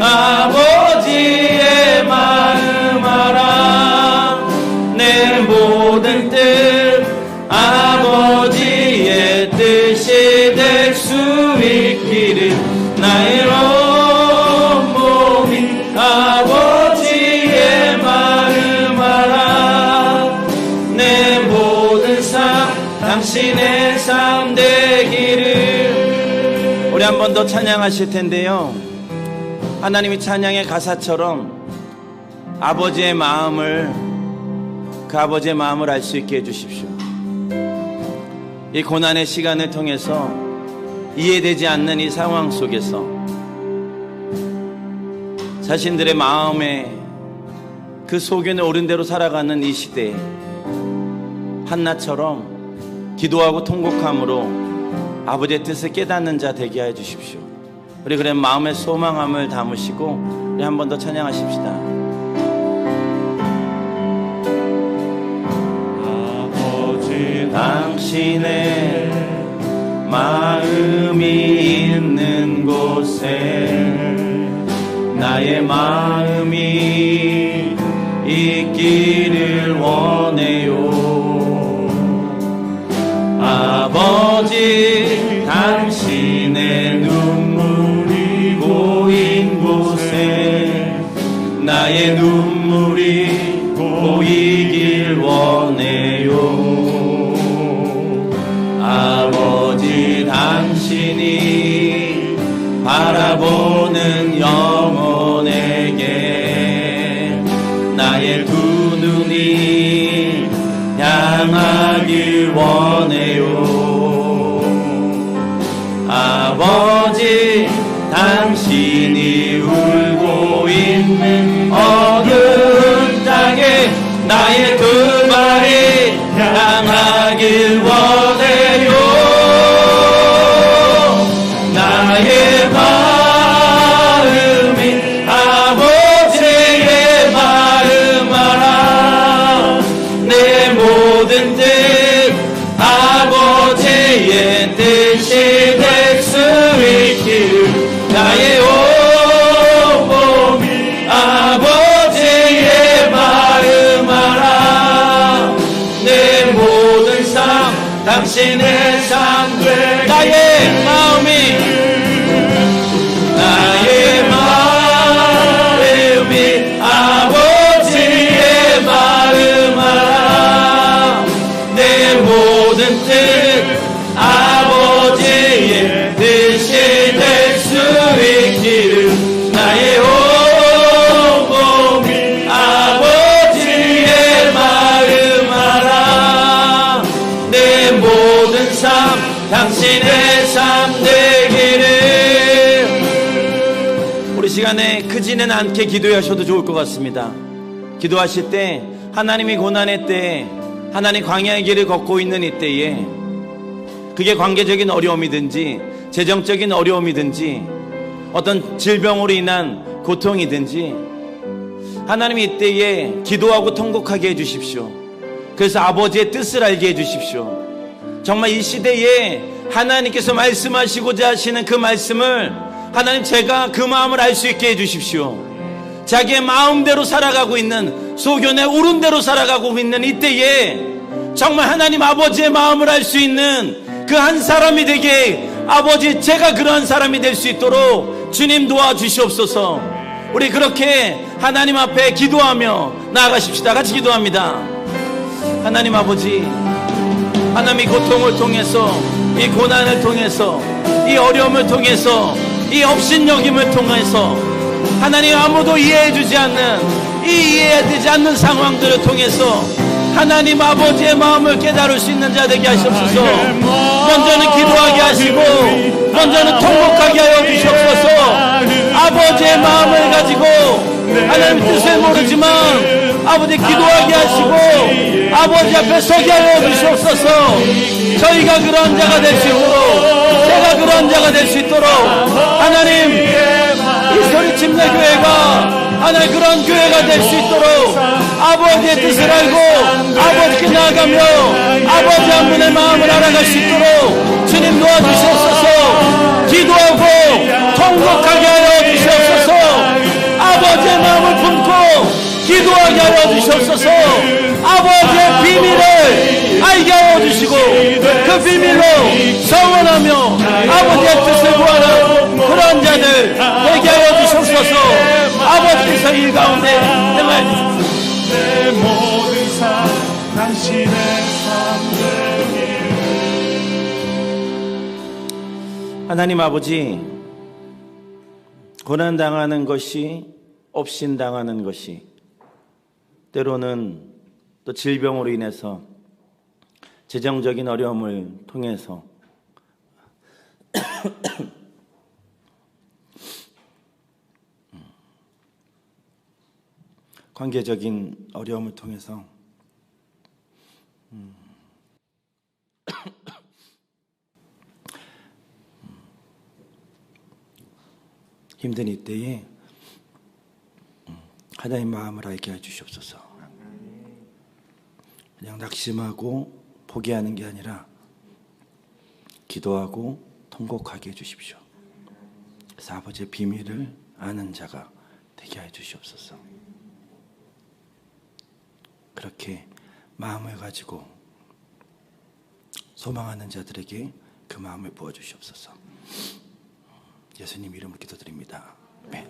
Speaker 4: 아버지의 마음 알아. 내 모든 뜻 아버지의 뜻이 될 수 있기를 나의 온몸이 아버지의 마음 알아. 내 모든 삶 당신의 삶 되기를. 우리 한 번 더 찬양하실 텐데요, 하나님이 찬양의 가사처럼 아버지의 마음을, 그 아버지의 마음을 알 수 있게 해주십시오. 이 고난의 시간을 통해서 이해되지 않는 이 상황 속에서 자신들의 마음에 그 소견에 오른 대로 살아가는 이 시대에 한나처럼 기도하고 통곡함으로 아버지의 뜻을 깨닫는 자 되게 해 주십시오. 우리 그런 마음의 소망함을 담으시고 우리 한 번 더 찬양하십시다. 당신의 마음이 있는 곳에 나의 마음이 있기를 원해요. 아버지 당신의 눈물이 고인 곳에 나의 눈물이 고이길 원해요. 아버지 당신이 바라보는 영혼에게 당하길 원해요. 아버지, 당신이 울고 있는 어두운 땅에 나의 두 발이 향하길 원해요. 나의 마음이 아버지의 마음 알아. 내 모든 뜻 아버지의 뜻이 될 수 있기를. 나의 온몸이 아버지의 마음 알아. 내 모든 삶 당신의 삶 되. 나의 마음이 아버지의 마음 알아. 내 모든 뜻 아버지의 뜻이 될 수 있기를. 나의 온몸이 아버지의 마음 알아. 내 모든 삶 당신의 삶 되기를. 우리 시간에 크지는 않게 기도하셔도 좋을 것 같습니다. 기도하실 때 하나님이 고난의 때에, 하나님 광야의 길을 걷고 있는 이때에, 그게 관계적인 어려움이든지 재정적인 어려움이든지 어떤 질병으로 인한 고통이든지, 하나님이 이때에 기도하고 통곡하게 해주십시오. 그래서 아버지의 뜻을 알게 해주십시오. 정말 이 시대에 하나님께서 말씀하시고자 하시는 그 말씀을 하나님, 제가 그 마음을 알 수 있게 해주십시오. 자기의 마음대로 살아가고 있는, 소견에 오른 대로 살아가고 있는 이때에 정말 하나님 아버지의 마음을 알 수 있는 그 한 사람이 되게, 아버지, 제가 그러한 사람이 될 수 있도록 주님 도와주시옵소서. 우리 그렇게 하나님 앞에 기도하며 나아가십시다. 같이 기도합니다. 하나님 아버지, 하나님의 고통을 통해서, 이 고난을 통해서, 이 어려움을 통해서, 이 업신여김을 통해서, 하나님 아무도 이해해주지 않는, 이 이해되지 않는 상황들을 통해서 하나님 아버지의 마음을 깨달을 수 있는 자 되게 하시옵소서. 먼저는 기도하게 하시고, 먼저는 통곡하게 하여 주시옵소서. 아버지의 마음을 가지고 하나님 뜻을 모르지만 아버지 기도하게 하시고 아버지 앞에 서게 하여 주시옵소서. 저희가 그런 자가 될 수 있도록, 제가 그런 자가 될 수 있도록 하나님, 이 소리침내 교회가 하나님 그런 교회가 될 수 있도록 아버지의 뜻을 알고 아버지께 나아가며 아버지 한 분의 마음을 알아갈 수 있도록 주님 도와주시옵소서. 기도하고 통곡하게 하여 주시옵소서. 아버지의 마음을 품고 기도하게 하여 주시옵소서. 아버지의 비밀을 알게 하여 주시고 그 비밀로 성원하며 아버지의 뜻을 구하는 그런 자들 되게 하여 주시옵소서. 아버지께서 이 가운데 행하여 주시옵소서.
Speaker 1: 내 모든 삶 당신의 삶 되길.
Speaker 4: 하나님 아버지, 고난당하는 것이, 업신당하는 것이, 때로는 또 질병으로 인해서, 재정적인 어려움을 통해서 관계적인 어려움을 통해서 힘든 이때에 하나님 마음을 알게 해주시옵소서. 그냥 낙심하고 포기하는 게 아니라 기도하고 통곡하게 해주십시오. 그래서 아버지의 비밀을 아는 자가 되게 해주시옵소서. 그렇게 마음을 가지고 소망하는 자들에게 그 마음을 부어주시옵소서. 예수님 이름으로 기도드립니다. 아멘.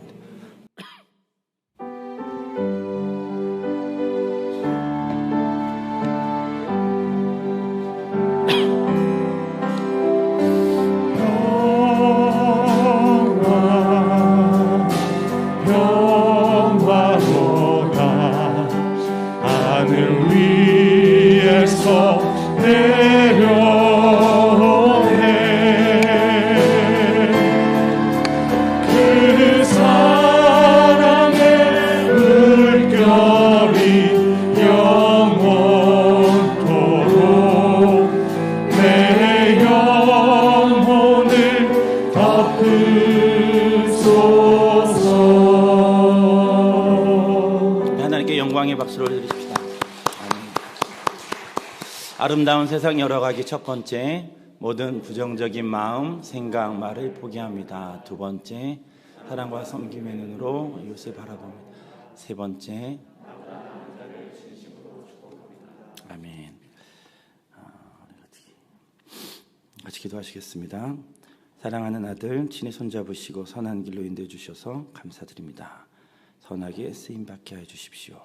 Speaker 1: 하늘 위에서 내 영혼에 그 사랑의 물결이 영원토록 내 영혼을 덮으소서.
Speaker 4: 하나님께 영광의 박수를 드리십시다. 아름다운 세상 열어가기 첫 번째, 모든 부정적인 마음, 생각, 말을 포기합니다. 두 번째, 사랑과 섬김의 눈으로 이웃을 바라봅니다. 세 번째, 아멘. 같이 기도하시겠습니다. 사랑하는 아들 친히 손잡으시고 선한 길로 인도해 주셔서 감사드립니다. 선하게 쓰임받게 해주십시오.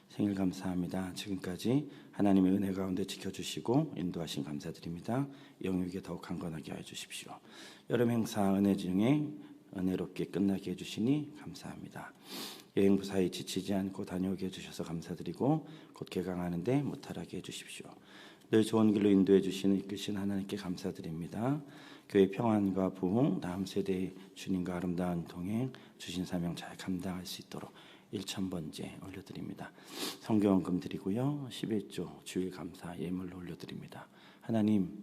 Speaker 4: 생일 감사합니다. 지금까지 하나님의 은혜 가운데 지켜주시고 인도하신 감사드립니다. 영육에 더욱 강건하게 해주십시오. 여름 행사 은혜 중에 은혜롭게 끝나게 해주시니 감사합니다. 여행 무사히 지치지 않고 다녀오게 해주셔서 감사드리고 곧 개강하는데 무탈하게 해주십시오. 늘 좋은 길로 인도해 주시는 이끄신 하나님께 감사드립니다. 교회 평안과 부흥, 다음 세대의 주님과 아름다운 동행, 주신 사명 잘 감당할 수 있도록 1,000번째 올려드립니다. 성경원금 드리고요. 11조 주일 감사 예물로 올려드립니다. 하나님,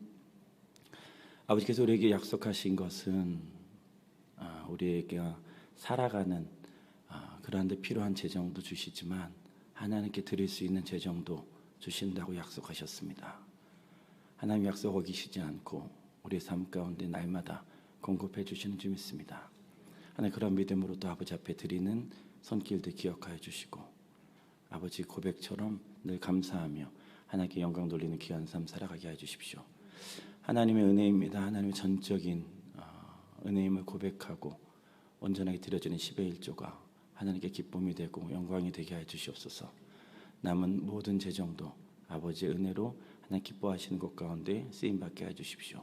Speaker 4: 아버지께서 우리에게 약속하신 것은 우리에게 살아가는 그러한 데 필요한 재정도 주시지만 하나님께 드릴 수 있는 재정도 주신다고 약속하셨습니다. 하나님 약속 어기시지 않고 우리의 삶 가운데 날마다 공급해 주시는 줄 믿습니다. 하나님, 그런 믿음으로 또 아버지 앞에 드리는 손길들 기억하여 주시고 아버지 고백처럼 늘 감사하며 하나님께 영광 돌리는 귀한 삶 살아가게 해 주십시오. 하나님의 은혜입니다. 하나님의 전적인 은혜임을 고백하고 온전하게 드려지는 10의 1조가 하나님께 기쁨이 되고 영광이 되게 해 주시옵소서. 남은 모든 재정도 아버지의 은혜로 하나님 기뻐하시는 것 가운데 쓰임받게 해 주십시오.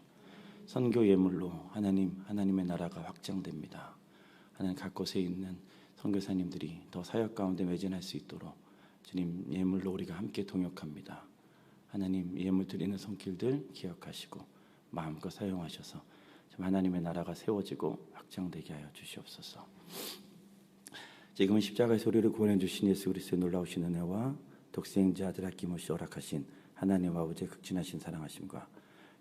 Speaker 4: 선교 예물로 하나님의 나라가 확장됩니다. 하나님 각 곳에 있는 선교사님들이 더 사역 가운데 매진할 수 있도록 주님 예물로 우리가 함께 동역합니다. 하나님 예물 드리는 손길들 기억하시고 마음껏 사용하셔서 하나님의 나라가 세워지고 확장되게 하여 주시옵소서. 지금은 십자가의 소리를 구원해 주신 예수 그리스도의 놀라우신 은혜와 독생자 아들 아낌없이 허락하신 하나님 아버지의 극진하신 사랑하심과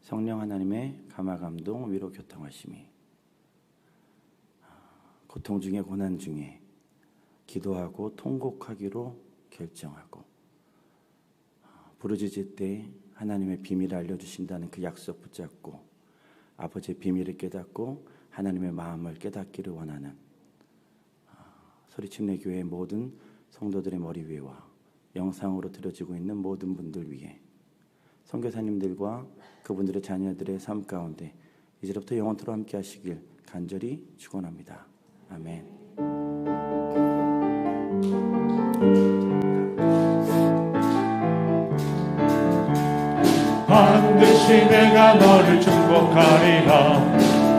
Speaker 4: 성령 하나님의 감화감동 위로 교통하심이 고통 중에 고난 중에 기도하고 통곡하기로 결정하고 부르짖을 때 하나님의 비밀을 알려주신다는 그 약속 붙잡고 아버지의 비밀을 깨닫고 하나님의 마음을 깨닫기를 원하는 소리침내 교회의 모든 성도들의 머리 위에와 영상으로 들어지고 있는 모든 분들 위에 선교사님들과 그분들의 자녀들의 삶 가운데 이제부터 영원토록 함께 하시길 간절히 축원합니다. 아멘.
Speaker 1: 반드시 내가 너를 축복하리라.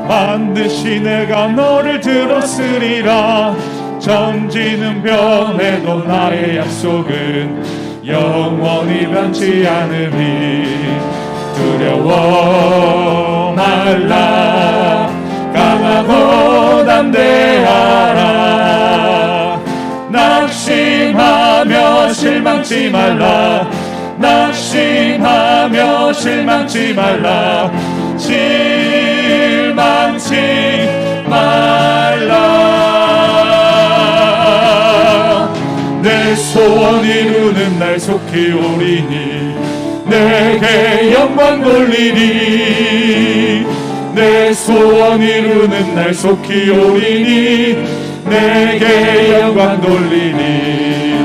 Speaker 1: 반드시 내가 너를 들었으리라. 천지는 변해도 나의 약속은 영원히 변치 않으리. 두려워 말라. 강하고 담대하라. 낙심하며 실망치 말라. 낙심하며 실망치 말라. 실망치 말라. 내 소원 이루는 날 속히 오리니 내게 영광 돌리니. 내 소원 이루는 날 속히 오리니 내게 영광 돌리니.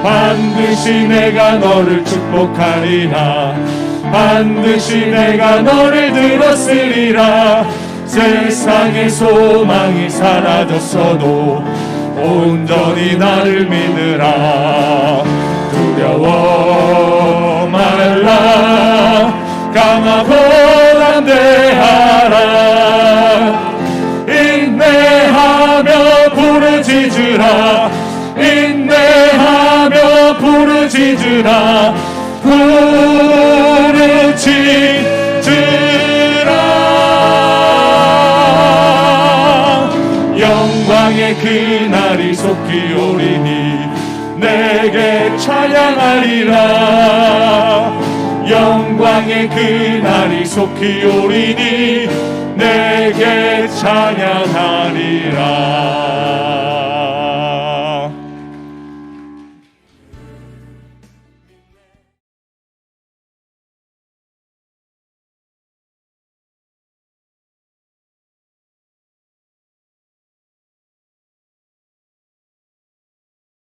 Speaker 1: 반드시 내가 너를 축복하리라. 반드시 내가 너를 들었으리라. 세상의 소망이 사라졌어도 온전히 나를 믿으라. 두려워 말라. 강하고 담대하라. 인내하며 부르짖으라. 인내하며 부르짖으라. 속히 오리니 내게 찬양하리라. 영광의 그날이 속히 오리니 내게 찬양하리라.